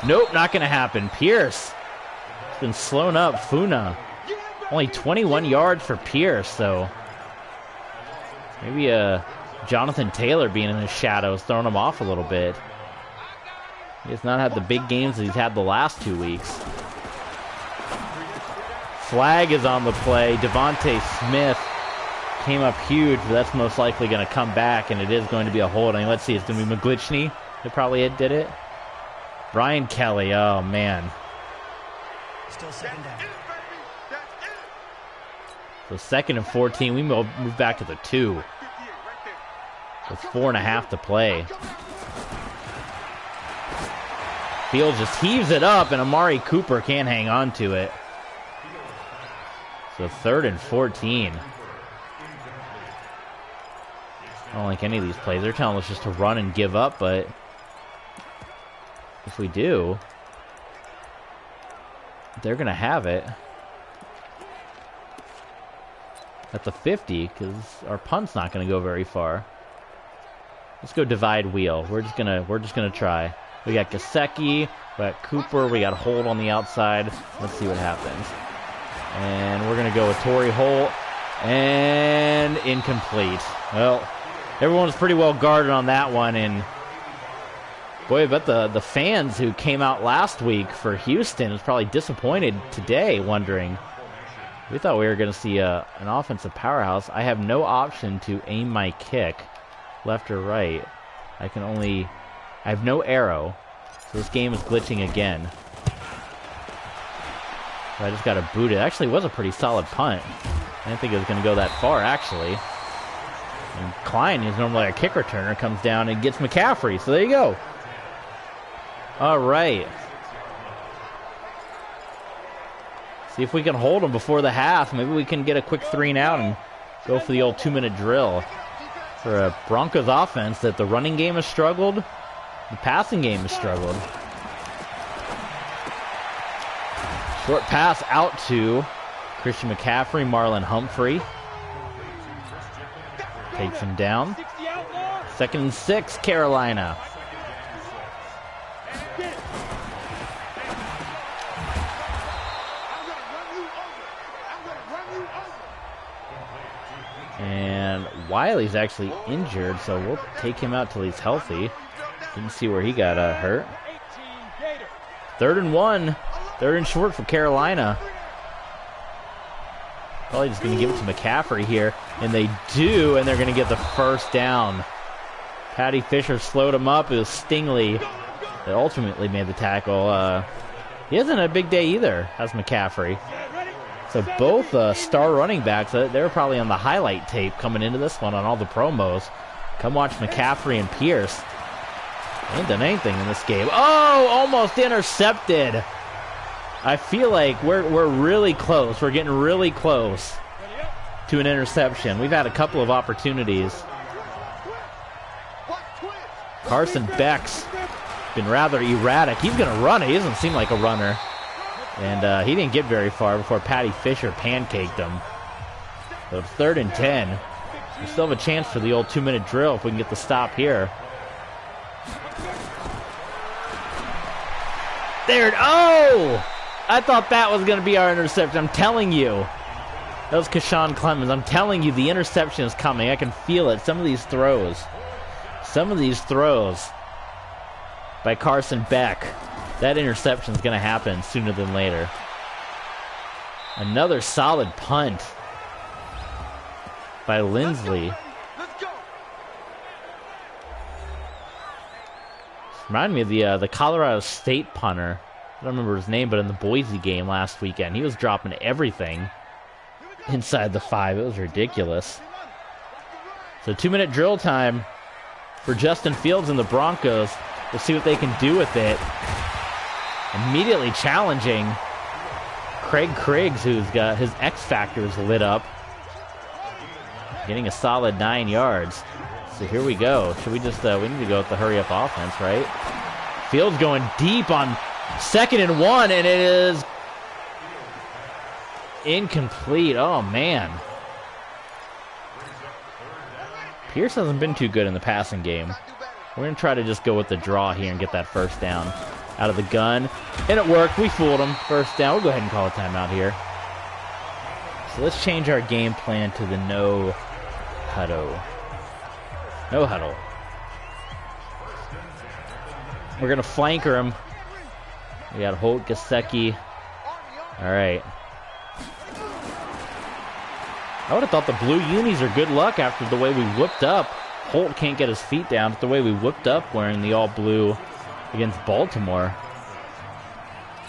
Nope, not going to happen. Pierce has been slowing up. Funa. Only 21 yards for Pierce, so maybe Jonathan Taylor being in the shadows throwing him off a little bit. He has not had the big games that he's had the last 2 weeks. Flag is on the play. Devontae Smith came up huge, but that's most likely going to come back, and it is going to be a holding. Let's see, it's going to be McGlinchey that probably did it. Brian Kelly, oh man. Still 2nd down. So 2nd and 14, we move back to the 2. With 4.5 to play. Fields just heaves it up, and Amari Cooper can't hang on to it. So 3rd and 14. I don't like any of these plays. They're telling us just to run and give up, but if we do, they're going to have it at the 50 because our punt's not going to go very far. Let's go divide wheel. We're just gonna try. We got Gesicki, we got Cooper, we got Holt on the outside. Let's see what happens. And we're going to go with Torrey Holt. And incomplete. Well, everyone was pretty well guarded on that one. And boy, I bet the fans who came out last week for Houston was probably disappointed today, wondering. We thought we were going to see an offensive powerhouse. I have no option to aim my kick, left or right. I have no arrow, so this game is glitching again. So I just got to boot it. Actually, it was a pretty solid punt. I didn't think it was going to go that far, actually. And Klein, who's normally a kick returner, comes down and gets McCaffrey. So there you go. All right. See if we can hold them before the half. Maybe we can get a quick 3 and out and go for the old 2-minute drill. For a Broncos offense that the running game has struggled, the passing game has struggled. Short pass out to Christian McCaffrey, Marlon Humphrey. Takes him down. 2nd and 6, Carolina. And Wiley's actually injured, so we'll take him out till he's healthy. Didn't see where he got hurt. 3rd and 1. 3rd and short for Carolina. Probably just going to give it to McCaffrey here. And they do, and they're going to get the first down. Patty Fisher slowed him up. It was Stingley that ultimately made the tackle. He hasn't had a big day either, has McCaffrey. So both star running backs, they were probably on the highlight tape coming into this one on all the promos. Come watch McCaffrey and Pierce. They ain't done anything in this game. Oh, almost intercepted. I feel like we're really close. We're getting really close to an interception. We've had a couple of opportunities. Carson Beck's been rather erratic. He's going to run it. He doesn't seem like a runner. And he didn't get very far before Patty Fisher pancaked him. So it's 3rd and 10. We still have a chance for the old 2-minute drill if we can get the stop here. There. Oh! I thought that was going to be our interception. I'm telling you. That was Keshawn Clemens. I'm telling you, the interception is coming. I can feel it. Some of these throws by Carson Beck, that interception is going to happen sooner than later. Another solid punt by Lindsley. Remind me of the Colorado State punter. I don't remember his name, but in the Boise game last weekend, he was dropping everything inside the 5. It was ridiculous. So 2-minute drill time for Justin Fields and the Broncos. We'll see what they can do with it. Immediately challenging Craig Kriggs, who's got his X factors lit up. Getting a solid 9 yards. So here we go. Should we just, we need to go with the hurry up offense, right? Fields going deep on 2nd and 1, and it is incomplete. Oh, man. Pierce hasn't been too good in the passing game. We're going to try to just go with the draw here and get that first down out of the gun. And it worked. We fooled him. First down. We'll go ahead and call a timeout here. So let's change our game plan to the no huddle. No huddle. We're going to flanker him. We got Holt, Gesicki. All right. I would have thought the blue unis are good luck after the way we whipped up. Holt can't get his feet down, but the way we whipped up wearing the all blue against Baltimore.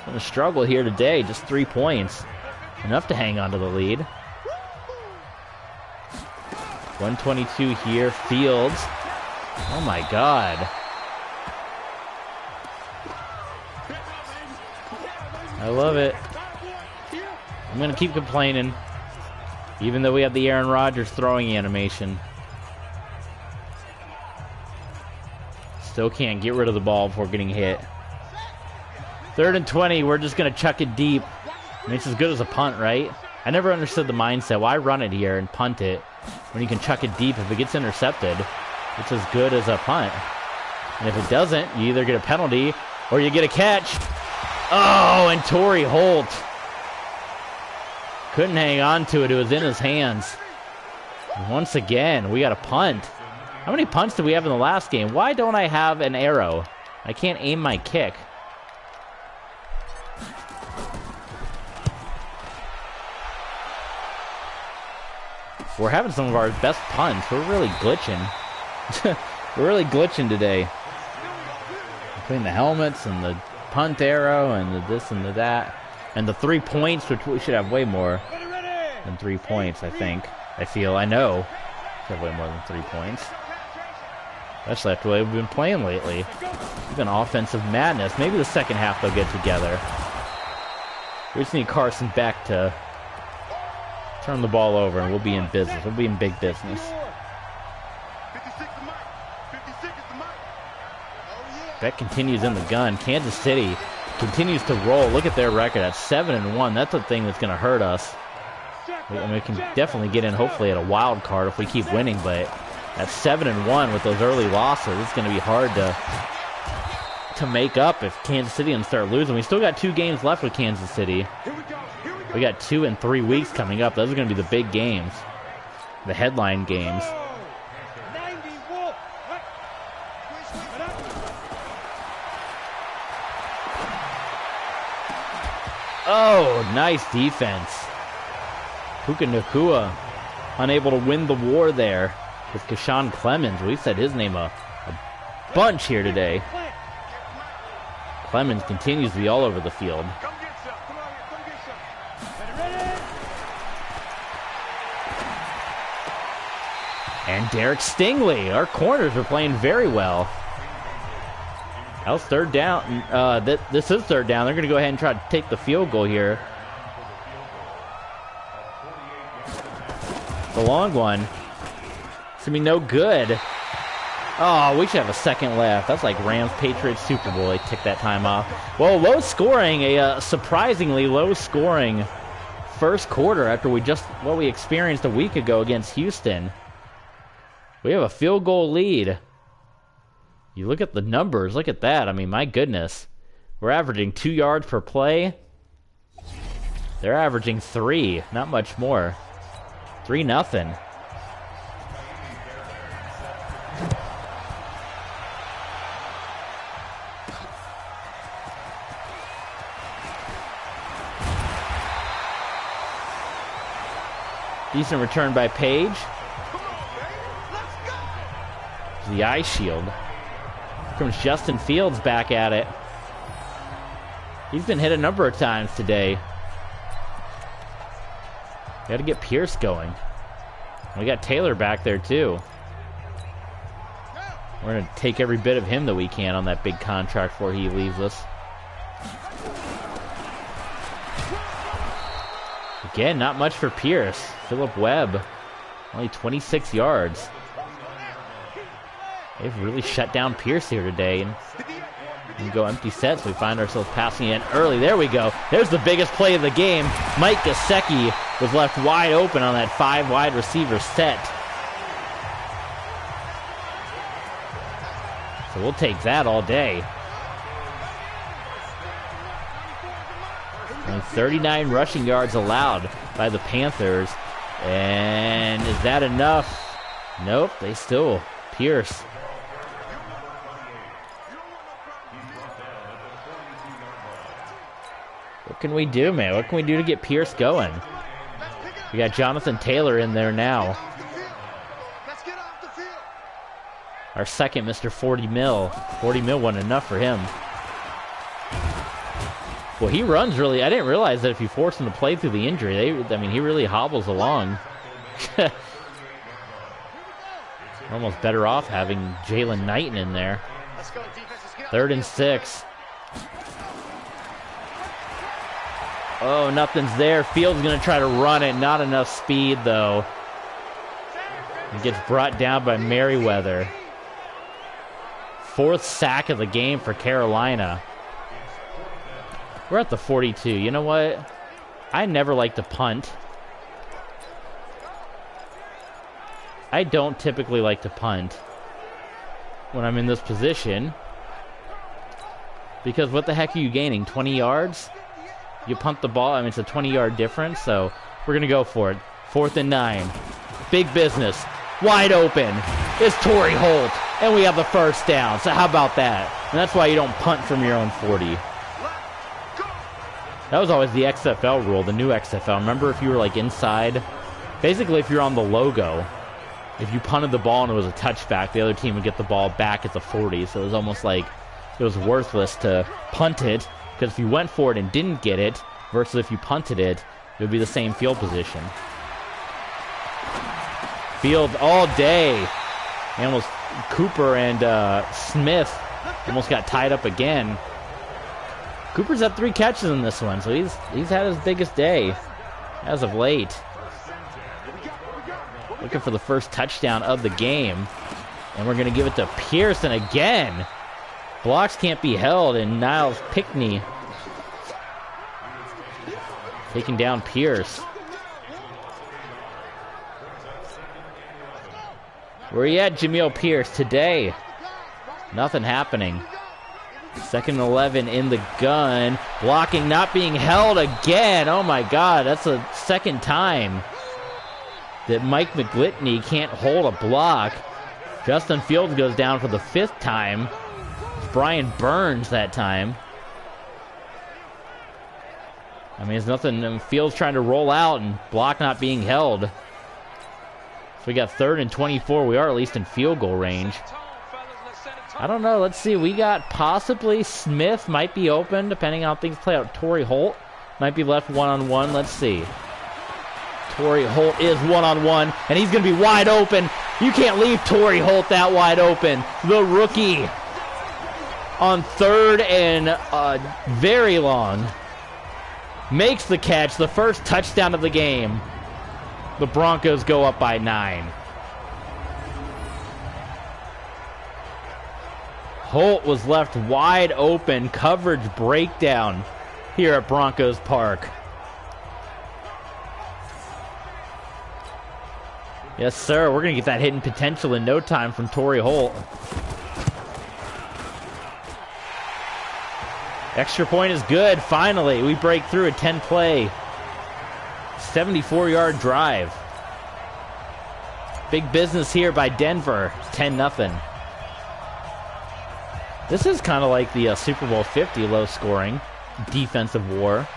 Going to struggle here today. Just 3 points. Enough to hang on to the lead. 122 here. Fields. Oh my God. I love it. I'm going to keep complaining. Even though we have the Aaron Rodgers throwing animation. Still can't get rid of the ball before getting hit. 3rd and 20. We're just going to chuck it deep. I mean, it's as good as a punt, right? I never understood the mindset. Why run it here and punt it when you can chuck it deep? If it gets intercepted, it's as good as a punt. And if it doesn't, you either get a penalty or you get a catch. Oh, and Torrey Holt couldn't hang on to it. It was in his hands. And once again, we got a punt. How many punts did we have in the last game? Why don't I have an arrow? I can't aim my kick. We're having some of our best punts. We're really glitching. We're really glitching today. Between the helmets and the punt arrow and the this and the that. And the 3 points, which we should have way more than 3 points, I think. I feel, I know. Have way more than 3 points. Especially after the way we've been playing lately. It's been offensive madness. Maybe the second half they'll get together. We just need Carson Beck to turn the ball over, and we'll be in business. We'll be in big business. Beck continues in the gun. Kansas City continues to roll. Look at their record at 7-1. That's a thing that's going to hurt us. I mean, we can definitely get in, hopefully, at a wild card if we keep winning, but at 7-1 with those early losses, it's going to be hard to make up if Kansas City can start losing. We still got 2 games left with Kansas City. We got 2 in 3 weeks coming up. Those are going to be the big games, the headline games. Oh, nice defense. Puka Nacua unable to win the war there with Keshawn Clemens. We've said his name a bunch here today. Clemens continues to be all over the field. And Derek Stingley. Our corners are playing very well. That was third down. This is third down. They're going to go ahead and try to take the field goal here. The long one. It's going to be no good. Oh, we should have a second left. That's like Rams-Patriots Super Bowl. They tick that time off. Well, low scoring. A surprisingly low scoring first quarter after what we experienced a week ago against Houston. We have a field goal lead. You look at the numbers. Look at that. I mean, my goodness. We're averaging 2 yards per play. They're averaging 3. Not much more. 3-0. Decent return by Page. The eye shield. Comes Justin Fields back at it. He's been hit a number of times today. Got to get Pierce going. We got Taylor back there too. We're going to take every bit of him that we can on that big contract before he leaves us. Again, not much for Pierce. Phillip Webb, only 26 yards. They've really shut down Pierce here today. And go empty sets. We find ourselves passing in early. There we go. There's the biggest play of the game. Mike Gesicki was left wide open on that 5 wide receiver set. So we'll take that all day. And 39 rushing yards allowed by the Panthers. And is that enough? Nope, they still Pierce. What can we do, man? What can we do to get Pierce going? We got Jonathan Taylor in there now. Our second Mr. 40 mil. 40 mil wasn't enough for him. Well, he runs really. I didn't realize that if you force him to play through the injury, he really hobbles along. We're almost better off having Jalen Knighton in there. 3rd and 6. Oh, nothing's there. Fields going to try to run it. Not enough speed, though. He gets brought down by Merriweather. 4th sack of the game for Carolina. We're at the 42. You know what? I never like to punt. I don't typically like to punt when I'm in this position. Because what the heck are you gaining? 20 yards? You punt the ball. I mean, it's a 20-yard difference, so we're going to go for it. 4th and 9. Big business. Wide open. It's Torrey Holt. And we have the first down. So how about that? And that's why you don't punt from your own 40. That was always the XFL rule, the new XFL. Remember if you were like inside? Basically, if you're on the logo, if you punted the ball and it was a touchback, the other team would get the ball back at the 40. So it was almost like it was worthless to punt it, because if you went for it and didn't get it, versus if you punted it, it would be the same field position. Fields all day. Almost Cooper and Smith almost got tied up again. Cooper's had 3 catches in this one, so he's had his biggest day as of late. Looking for the first touchdown of the game. And we're going to give it to Pearson again. Blocks can't be held, and Niles Pickney taking down Pierce. Where are you at, Jamil Pierce, today? Nothing happening. 2nd and 11 in the gun. Blocking not being held again. Oh my God, that's the 2nd time that Mike McGlitney can't hold a block. Justin Fields goes down for the 5th time. It's Brian Burns that time. I mean, there's nothing. Fields trying to roll out and block not being held. So we got 3rd and 24. We are at least in field goal range. I don't know. Let's see. We got possibly Smith might be open depending on how things play out. Torrey Holt might be left one-on-one. Let's see. Torrey Holt is one-on-one, and he's going to be wide open. You can't leave Torrey Holt that wide open. The rookie on 3rd and very long makes the catch, the first touchdown of the game. The Broncos go up by 9. Holt was left wide open. Coverage breakdown here at Broncos Park. Yes, sir. We're going to get that hidden potential in no time from Torrey Holt. Extra point is good. Finally, we break through a 10-play, 74-yard drive. Big business here by Denver. 10-0. This is kind of like the Super Bowl 50 low-scoring defensive war.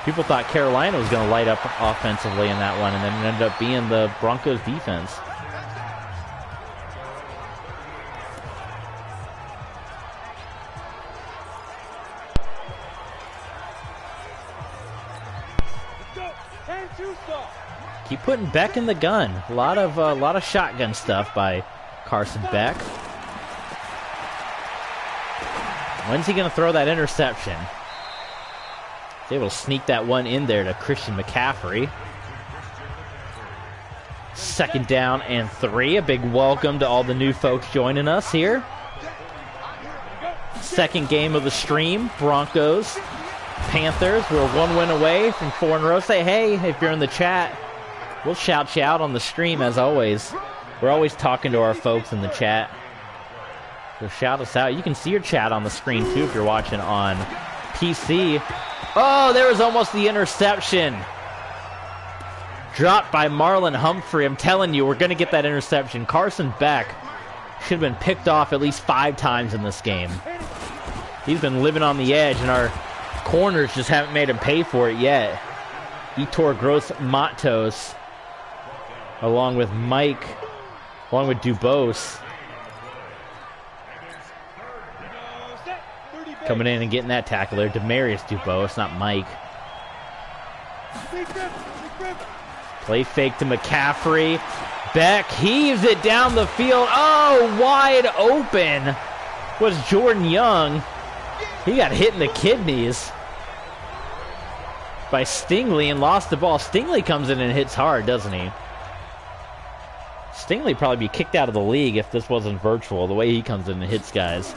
People thought Carolina was going to light up offensively in that one, and then it ended up being the Broncos defense. Keep putting Beck in the gun. A lot of shotgun stuff by Carson Beck. When's he going to throw that interception? He's able to sneak that one in there to Christian McCaffrey. 2nd down and 3. A big welcome to all the new folks joining us here. 2nd game of the stream. Broncos, Panthers. We're 1 win away from 4 in a row. Say hey if you're in the chat. We'll shout you out on the stream as always. We're always talking to our folks in the chat. So shout us out. You can see your chat on the screen too if you're watching on PC. Oh, there was almost the interception. Dropped by Marlon Humphrey. I'm telling you, we're going to get that interception. Carson Beck should have been picked off at least 5 times in this game. He's been living on the edge, and our corners just haven't made him pay for it yet. Etor Gross Matos, along with Dubose. Coming in and getting that tackle there. Demarius Dubose, not Mike. Play fake to McCaffrey. Beck heaves it down the field. Oh, wide open was Jordan Young. He got hit in the kidneys by Stingley and lost the ball. Stingley comes in and hits hard, doesn't he? Stingley probably be kicked out of the league if this wasn't virtual, the way he comes in and hits guys.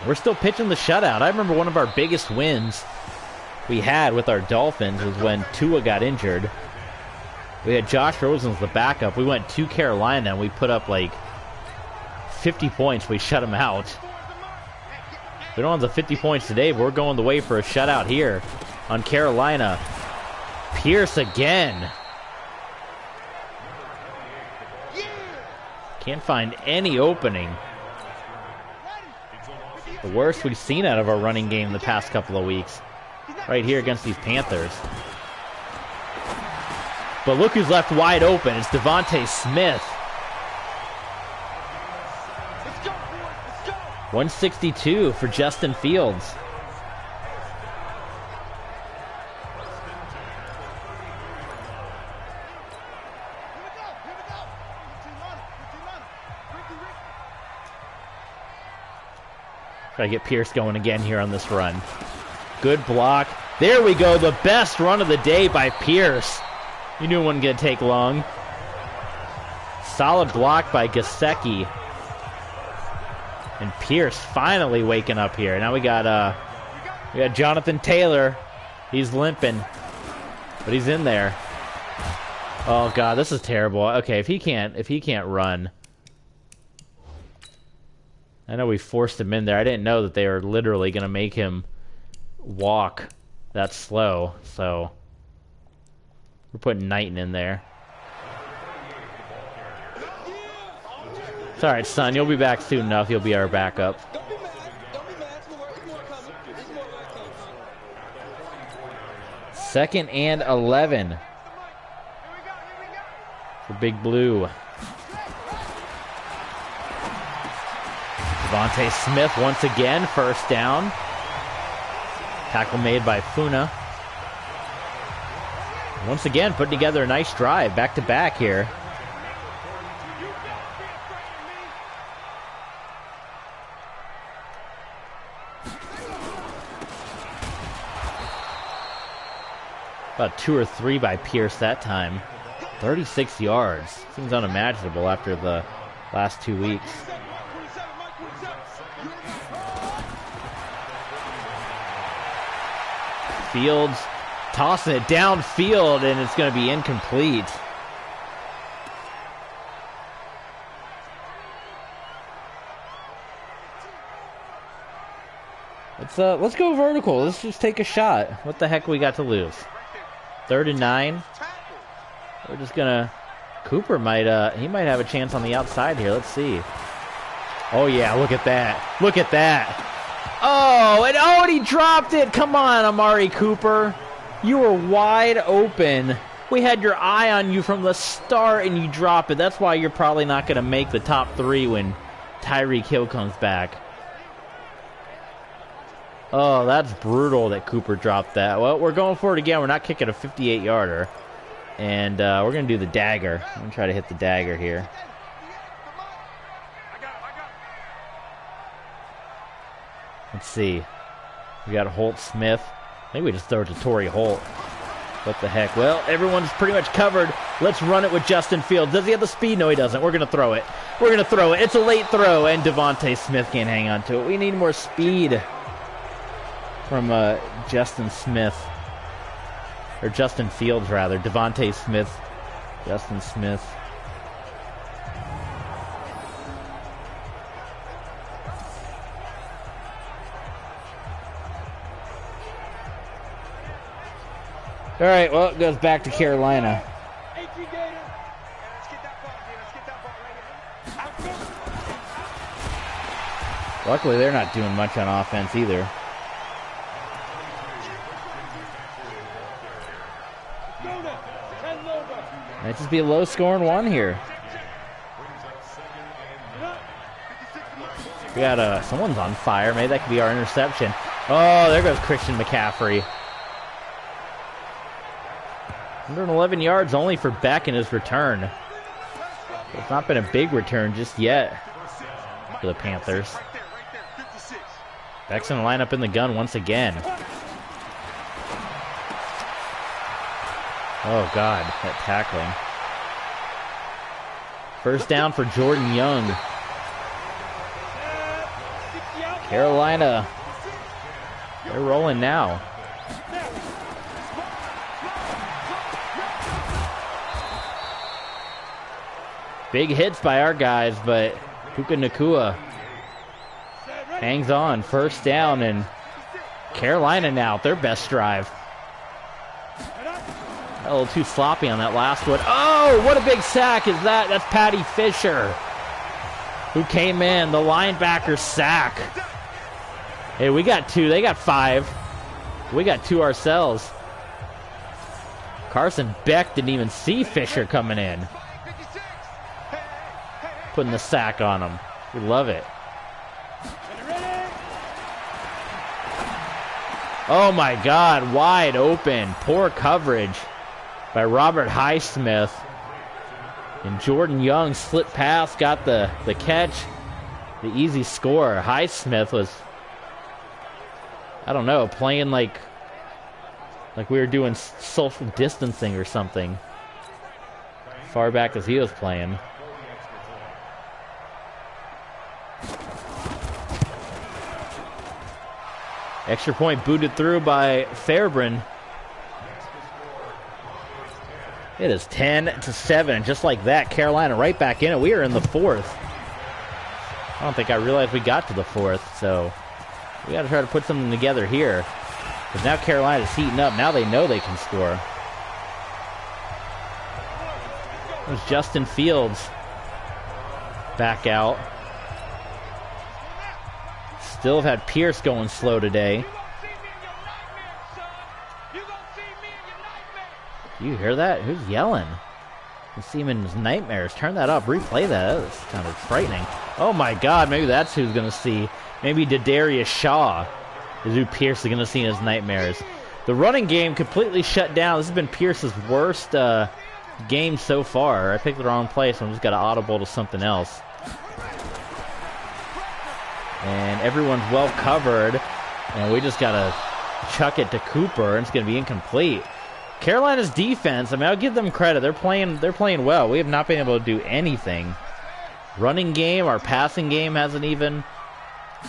We're still pitching the shutout. I remember one of our biggest wins we had with our Dolphins was when Tua got injured. We had Josh Rosen as the backup. We went to Carolina and we put up like 50 points. We shut them out. We don't have the 50 points today, but we're going the way for a shutout here on Carolina. Pierce again. Can't find any opening. The worst we've seen out of our running game the past couple of weeks. Right here against these Panthers. But look who's left wide open. It's Devontae Smith. 162 for Justin Fields. Try to get Pierce going again here on this run. Good block. There we go. The best run of the day by Pierce. You knew it wasn't going to take long. Solid block by Gesicki. And Pierce finally waking up here. Now we got Jonathan Taylor. He's limping, but he's in there. Oh god, this is terrible. Okay, if he can't run. I know we forced him in there. I didn't know that they were literally going to make him walk that slow. So we're putting Knighton in there. It's alright, son. You'll be back soon enough. You'll be our backup. Don't be mad. Don't be mad. It's more coming. It's more coming. 2nd and 11 for Big Blue. Devontae Smith once again, first down. Tackle made by Funa. Once again, putting together a nice drive, back to back here. About 2 or 3 by Pierce that time. 36 yards. Seems unimaginable after the last 2 weeks. Fields tossing it downfield, and it's going to be incomplete. Let's go vertical. Let's just take a shot. What the heck we got to lose? 3rd and 9. We're just gonna. Cooper might have a chance on the outside here. Let's see. Oh yeah, look at that. Look at that. Oh, and he dropped it. Come on, Amari Cooper. You were wide open. We had your eye on you from the start, and you drop it. That's why you're probably not going to make the top 3 when Tyreek Hill comes back. Oh, that's brutal that Cooper dropped that. Well, we're going for it again. We're not kicking a 58-yarder. And we're going to do the dagger. I'm going to try to hit the dagger here. Let's see. We got Holt Smith. I think we just throw it to Torrey Holt. What the heck? Well, everyone's pretty much covered. Let's run it with Justin Fields. Does he have the speed? No, he doesn't. We're going to throw it. We're going to throw it. It's a late throw, and Devontae Smith can't hang on to it. We need more speed from Justin Smith. Or Justin Fields, rather. Devontae Smith. Justin Smith. All right, well, it goes back to Carolina. Luckily, they're not doing much on offense either. Might just be a low-scoring one here. We got someone's on fire. Maybe that could be our interception. Oh, there goes Christian McCaffrey. 111 yards only for Beck in his return. It's not been a big return just yet for the Panthers. Beck's going to line up in the gun once again. Oh, God, that tackling. First down for Jordan Young. Carolina, they're rolling now. Big hits by our guys, but Puka Nacua hangs on. First down, and Carolina now, their best drive. A little too sloppy on that last one. Oh, what a big sack is that? That's Patty Fisher, who came in. The linebacker sack. Hey, we got 2. They got 5. We got 2 ourselves. Carson Beck didn't even see Fisher coming in. Putting the sack on him. We love it. Oh my God, wide open. Poor coverage by Robert Highsmith. And Jordan Young slip pass, got the catch. The easy score. Highsmith was I don't know, playing like we were doing social distancing or something. Far back as he was playing. Extra point booted through by Fairbrand. It is 10-7, just like that. Carolina right back in it. We are in the fourth. I don't think I realized we got to the fourth, so we got to try to put something together here. Because now Carolina's heating up. Now they know they can score. There's Justin Fields back out. Still have had Pierce going slow today. Do you hear that? Who's yelling? You see him in his nightmares. Turn that up. Replay that. That's kind of frightening. Oh my God. Maybe that's who's going to see. Maybe D'Darius Shaw is who Pierce is going to see in his nightmares. The running game completely shut down. This has been Pierce's worst game so far. I picked the wrong play, so I'm just got to audible to something else. And everyone's well covered. And we just got to chuck it to Cooper, and it's going to be incomplete. Carolina's defense, I mean, I'll give them credit. They're playing well. We have not been able to do anything. Running game, our passing game hasn't even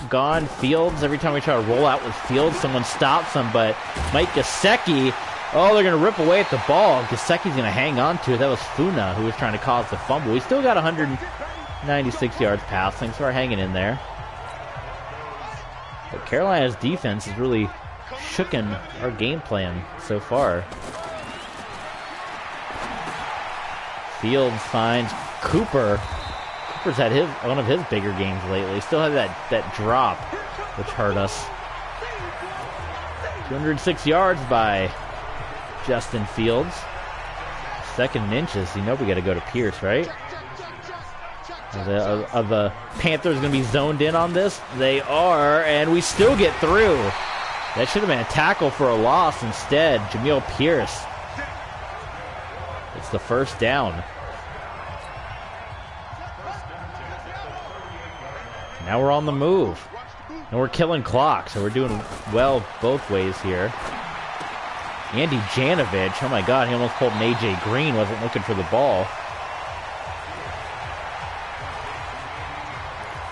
gone. Fields, every time we try to roll out with Fields, someone stops them. But Mike Gesicki, oh, they're going to rip away at the ball. Gesicki's going to hang on to it. That was Funa who was trying to cause the fumble. We still got 196 yards passing, so we're hanging in there. But Carolina's defense has really shooken our game plan so far. Fields finds Cooper. Cooper's had one of his bigger games lately. Still had that drop, which hurt us. 206 yards by Justin Fields. 2nd and inches. You know we got to go to Pierce, right? Are the Panthers going to be zoned in on this? They are, and we still get through. That should have been a tackle for a loss. Instead, Jamil Pierce. It's the first down. Now we're on the move. And we're killing clock, so we're doing well both ways here. Andy Janovich, oh my God, he almost pulled an A.J. Green, wasn't looking for the ball.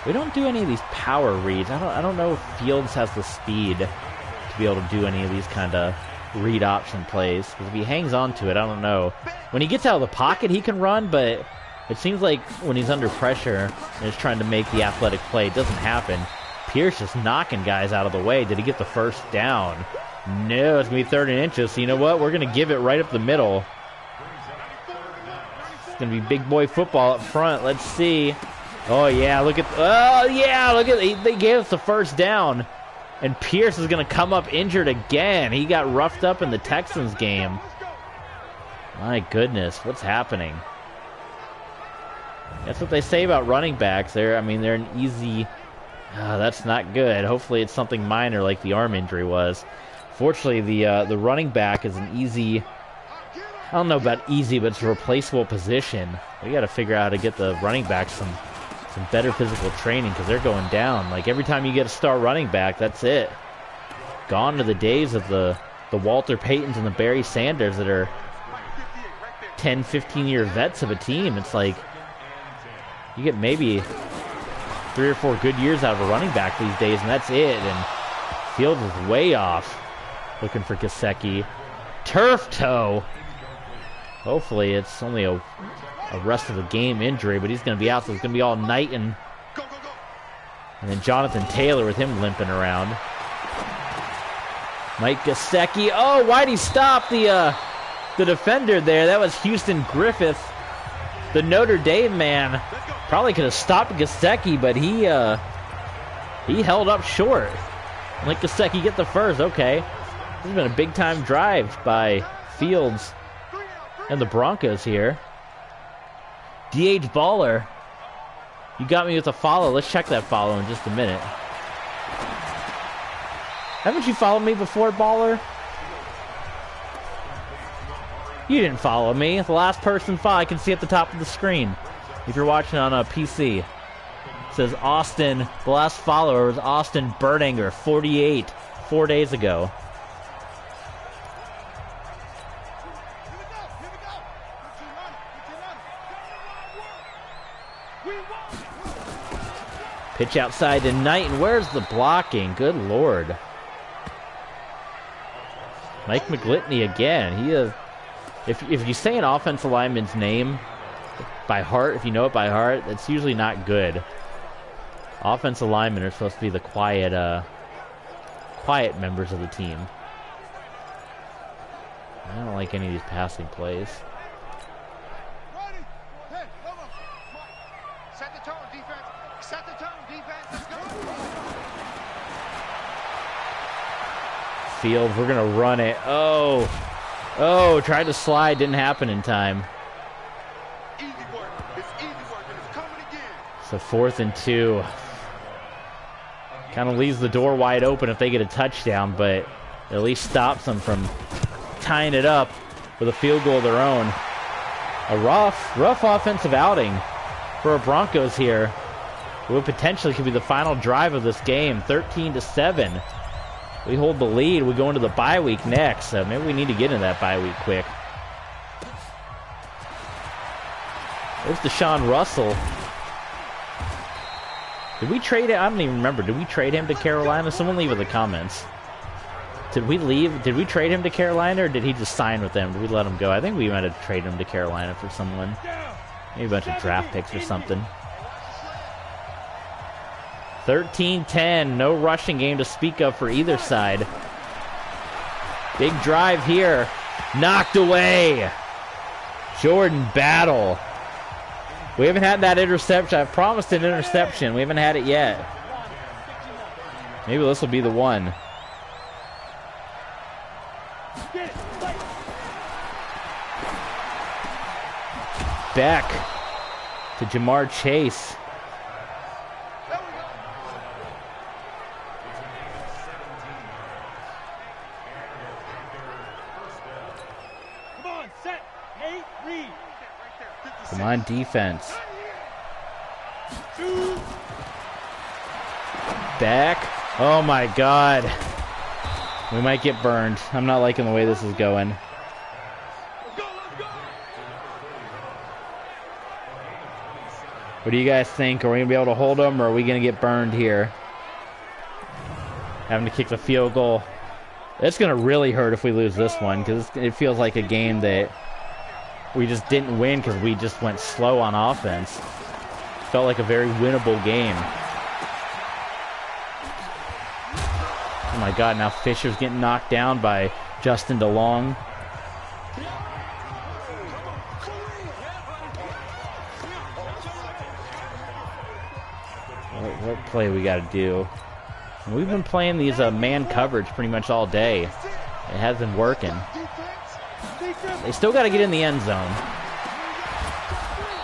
We don't do any of these power reads. I don't know if Fields has the speed to be able to do any of these kind of read option plays. Because if he hangs on to it, I don't know. When he gets out of the pocket, he can run, but it seems like when he's under pressure and is trying to make the athletic play, it doesn't happen. Pierce just knocking guys out of the way. Did he get the first down? No, it's going to be 3rd and inches. So you know what? We're going to give it right up the middle. It's going to be big boy football up front. Let's see. Oh, yeah, look at they gave us the first down. And Pierce is going to come up injured again. He got roughed up in the Texans game. My goodness, what's happening? That's what they say about running backs. They're an easy... that's not good. Hopefully it's something minor like the arm injury was. Fortunately, the running back is an easy... I don't know about easy, but it's a replaceable position. We got to figure out how to get the running back some better physical training because they're going down. Like every time you get a star running back, that's it. Gone to the days of the Walter Paytons and the Barry Sanders that are 10, 15-year vets of a team. It's like you get maybe 3 or 4 good years out of a running back these days, and that's it. And Fields is way off. Looking for Gesicki. Turf toe. Hopefully it's only a rest of the game injury, but he's going to be out, so it's going to be all night. And then Jonathan Taylor with him limping around. Mike Gesicki. Oh, why'd he stop the defender there? That was Houston Griffith, the Notre Dame man. Probably could have stopped Gesicki, but he held up short. Mike Gesicki get the first. Okay. This has been a big-time drive by Fields and the Broncos here. DH Baller, you got me with a follow. Let's check that follow in just a minute. Haven't you followed me before, Baller? You didn't follow me. The last person I can see at the top of the screen. If you're watching on a PC. It says Austin. The last follower was Austin Berdinger, 48. 4 days ago. Pitch outside to Knight, and where's the blocking? Good Lord. Mike McGlitney again. He is. If you say an offensive lineman's name by heart, if you know it by heart, that's usually not good. Offensive linemen are supposed to be the quiet members of the team. I don't like any of these passing plays. Set the tone, defense. Set the tone, defense. Let's go. Fields, we're gonna run it. Oh, tried to slide, didn't happen in time. Easy work. It's easy work, and it's coming again. So 4th and 2. Kind of leaves the door wide open if they get a touchdown, but at least stops them from tying it up with a field goal of their own. A rough offensive outing for our Broncos here. What potentially could be the final drive of this game, 13-7. We hold the lead. We go into the bye week next, so maybe we need to get into that bye week quick. There's Deshaun Russell. Did we trade it? I don't even remember. Did we trade him to Carolina? Someone leave in the comments. Did we trade him to Carolina, or did he just sign with them? Did we let him go? I think we might have traded him to Carolina for someone. Maybe a bunch of draft picks or something. 13-10. No rushing game to speak of for either side. Big drive here. Knocked away. Jordan Battle. We haven't had that interception. I've promised an interception. We haven't had it yet. Maybe this will be the one. Back to Jamar Chase. Come on, defense. Back. Oh my God. We might get burned. I'm not liking the way this is going. What do you guys think? Are we going to be able to hold them, or are we going to get burned here? Having to kick the field goal. It's going to really hurt if we lose this one, because it feels like a game that we just didn't win because we just went slow on offense. Felt like a very winnable game. Oh my God, now Fisher's getting knocked down by Justin DeLong. What play we got to do? We've been playing these man coverage pretty much all day. It has been working. They still got to get in the end zone.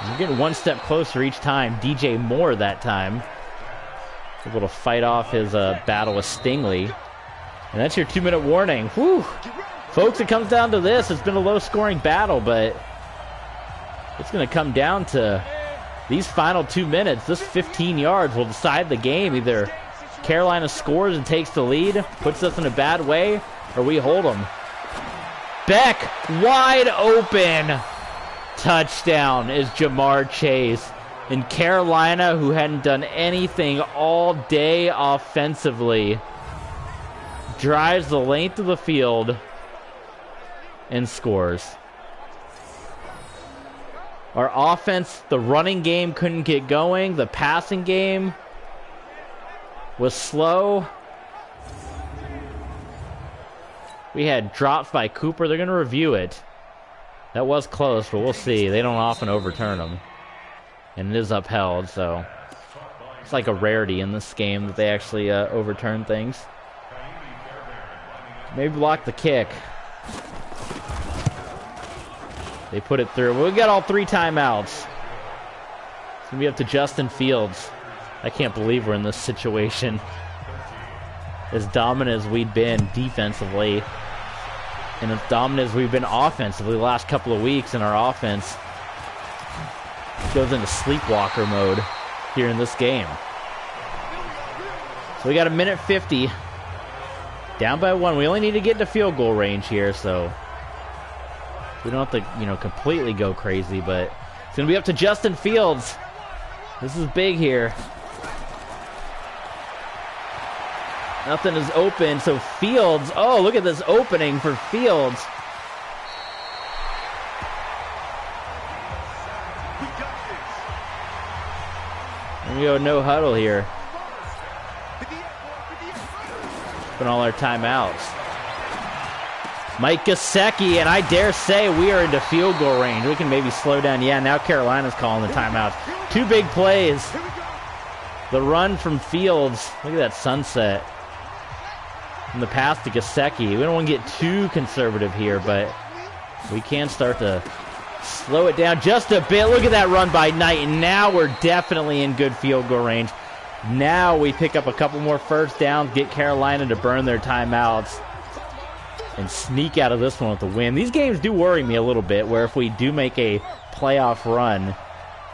We're getting one step closer each time. DJ Moore that time able to fight off his battle with Stingley. And that's your 2-minute warning. Whew. Folks, it comes down to this. It's been a low-scoring battle, but it's going to come down to these final 2 minutes. This 15 yards will decide the game. Either Carolina scores and takes the lead, puts us in a bad way, or we hold them. Beck, wide open. Touchdown is Jamar Chase. And Carolina, who hadn't done anything all day offensively, drives the length of the field and scores. Our offense, the running game couldn't get going. The passing game was slow. We had drops by Cooper. They're going to review it. That was close, but we'll see. They don't often overturn them. And it is upheld, so it's like a rarity in this game that they actually overturn things. Maybe block the kick. They put it through. We got all 3 timeouts. It's going to be up to Justin Fields. I can't believe we're in this situation. As dominant as we've been defensively, and as dominant as we've been offensively the last couple of weeks, in our offense goes into sleepwalker mode here in this game. So we got a minute 50 Down by 1. We only need to get to field goal range here, so we don't have to, completely go crazy, but it's going to be up to Justin Fields. This is big here. Nothing is open, so Fields, oh, look at this opening for Fields. There we go, no huddle here. Put all our timeouts. Mike Gesicki, and I dare say we are into field goal range. We can maybe slow down. Yeah, now Carolina's calling the timeouts. 2 big plays. The run from Fields. Look at that sunset. And the pass to Gesicki. We don't want to get too conservative here, but we can start to slow it down just a bit. Look at that run by Knight, and now we're definitely in good field goal range. Now we pick up a couple more first downs, get Carolina to burn their timeouts, and sneak out of this one with the win. These games do worry me a little bit, where if we do make a playoff run,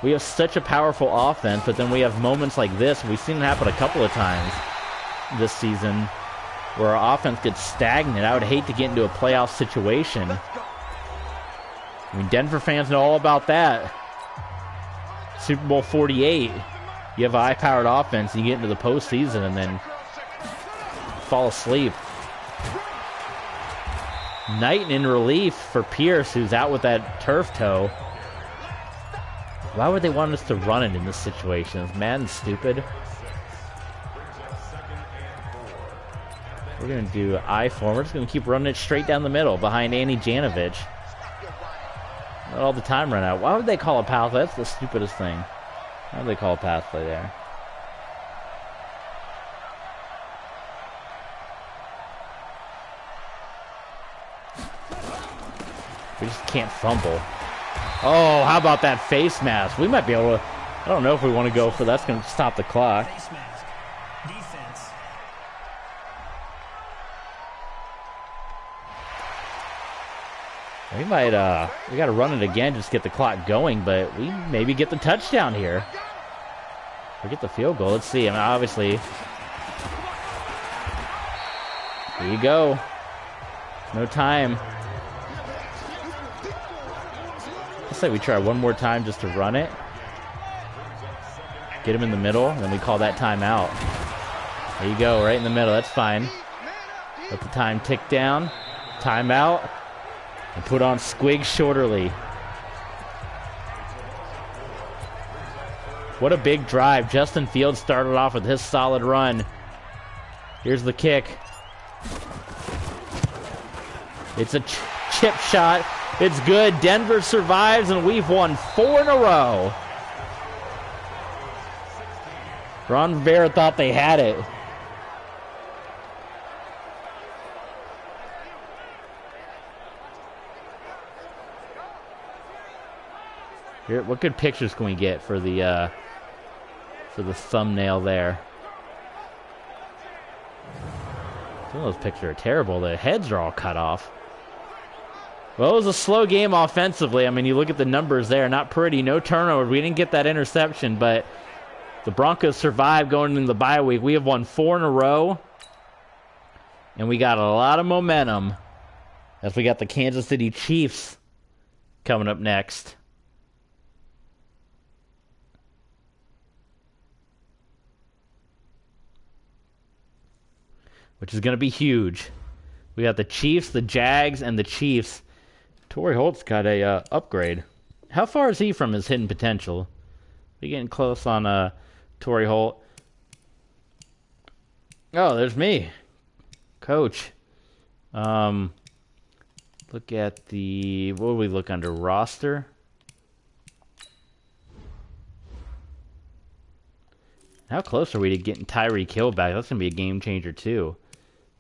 we have such a powerful offense, but then we have moments like this. We've seen it happen a couple of times this season, where our offense gets stagnant. I would hate to get into a playoff situation. I mean, Denver fans know all about that. Super Bowl 48. You have a high-powered offense, and you get into the postseason, and then fall asleep. Knight in relief for Pierce, who's out with that turf toe. Why would they want us to run it in this situation? Is Madden stupid? We're going to do I-form. We're just going to keep running it straight down the middle behind Andy Janovich. Let all the time run out. Why would they call a pass play? That's the stupidest thing. Why would they call a pass play there? We just can't fumble. Oh, how about that face mask? We might be able to... I don't know if we want to go for that. That's going to stop the clock. Face mask. Defense. We might, we got to run it again just to get the clock going, but we maybe get the touchdown here. Or get the field goal. Let's see. I mean, obviously. Here you go. No time. Let's say we try one more time just to run it. Get him in the middle, and then we call that timeout. There you go, right in the middle. That's fine. Let the time tick down. Timeout. And put on Squig Shorterly. What a big drive. Justin Fields started off with his solid run. Here's the kick. It's a chip shot. It's good. Denver survives, and we've won 4 in a row. Ron Rivera thought they had it. Here, what good pictures can we get for the thumbnail there? Some of those pictures are terrible. The heads are all cut off. Well, it was a slow game offensively. I mean, you look at the numbers there. Not pretty. No turnovers. We didn't get that interception, but the Broncos survived going into the bye week. We have won 4 in a row, and we got a lot of momentum as we got the Kansas City Chiefs coming up next. Which is going to be huge. We got the Chiefs, the Jags, and the Chiefs. Torrey Holt's got a upgrade. How far is he from his hidden potential? We getting close on Torrey Holt. Oh, there's me, Coach. Look at the... What do we look under? Roster? How close are we to getting Tyreek Hill back? That's going to be a game changer, too,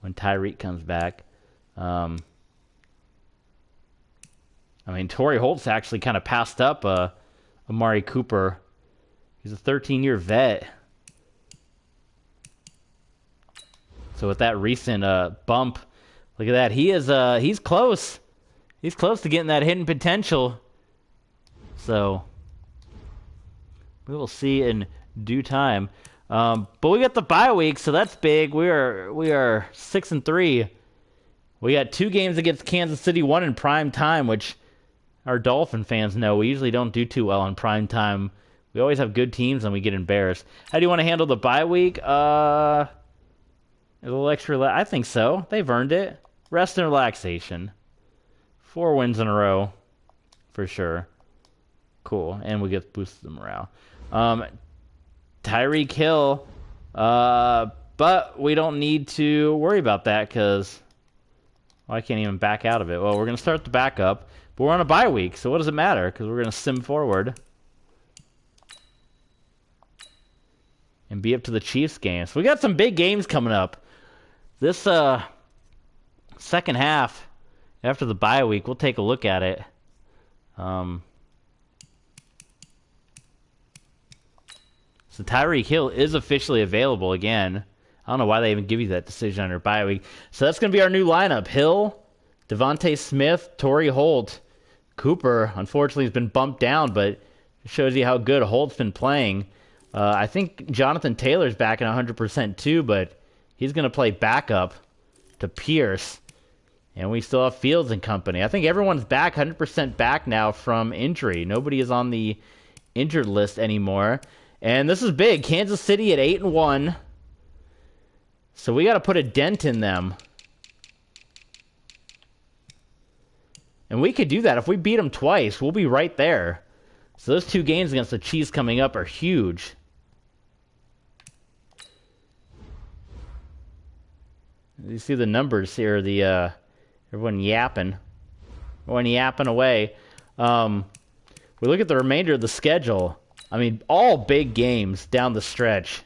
when Tyreek comes back. I mean, Torrey Holt's actually kind of passed up Amari Cooper. He's a 13-year vet. So with that recent bump, look at that. He's close. He's close to getting that hidden potential. So we will see in due time. But we got the bye week, so that's big. We are 6-3. We got 2 games against Kansas City, 1 in prime time, which our Dolphin fans know we usually don't do too well in prime time. We always have good teams and we get embarrassed. How do you want to handle the bye week? A little extra. I think so. They've earned it. Rest and relaxation. 4 wins in a row, for sure. Cool, and we get boosted the morale. Tyreek Hill, but we don't need to worry about that because I can't even back out of it. Well, we're going to start the backup, but we're on a bye week, so what does it matter? Because we're going to sim forward and be up to the Chiefs game. So we got some big games coming up. This second half after the bye week, we'll take a look at it. So Tyreek Hill is officially available again. I don't know why they even give you that decision on your bye week. So that's going to be our new lineup. Hill, Devontae Smith, Torrey Holt. Cooper, unfortunately, has been bumped down, but it shows you how good Holt's been playing. I think Jonathan Taylor's back at 100% too, but he's going to play backup to Pierce. And we still have Fields and company. I think everyone's back, 100% back now from injury. Nobody is on the injured list anymore. And this is big. Kansas City at 8-1. So we got to put a dent in them. And we could do that. If we beat them twice, we'll be right there. So those 2 games against the Chiefs coming up are huge. You see the numbers here. Everyone yapping. Everyone yapping away. We look at the remainder of the schedule. I mean, all big games down the stretch.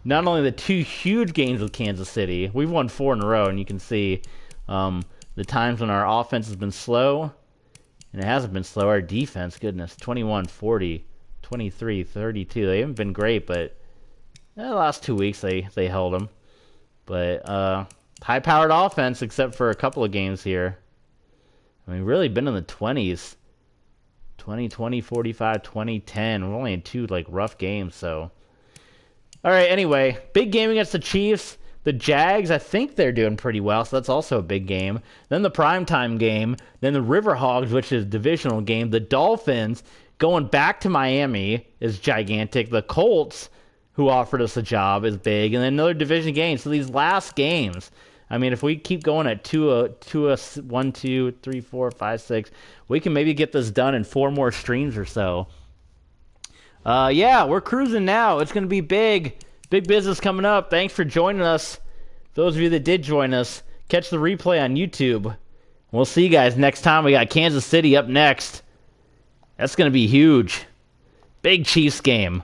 Not only the 2 huge games with Kansas City, we've won 4 in a row, and you can see the times when our offense has been slow, and it hasn't been slow. Our defense, goodness, 21-40, 23-32. They haven't been great, but the last 2 weeks they held them. But high-powered offense, except for a couple of games here. I mean, really been in the 20s. 20, 45, 2010. We're only in 2 rough games, so. All right, anyway, big game against the Chiefs. The Jags, I think they're doing pretty well, so that's also a big game. Then the primetime game. Then the Riverhogs, which is a divisional game. The Dolphins going back to Miami is gigantic. The Colts, who offered us a job, is big. And then another division game. So these last games, I mean, if we keep going at 1, 2, 3, 4, 5, 6, we can maybe get this done in 4 more streams or so. Yeah, we're cruising now. It's going to be big. Big business coming up. Thanks for joining us. Those of you that did join us, catch the replay on YouTube. We'll see you guys next time. We got Kansas City up next. That's going to be huge. Big Chiefs game.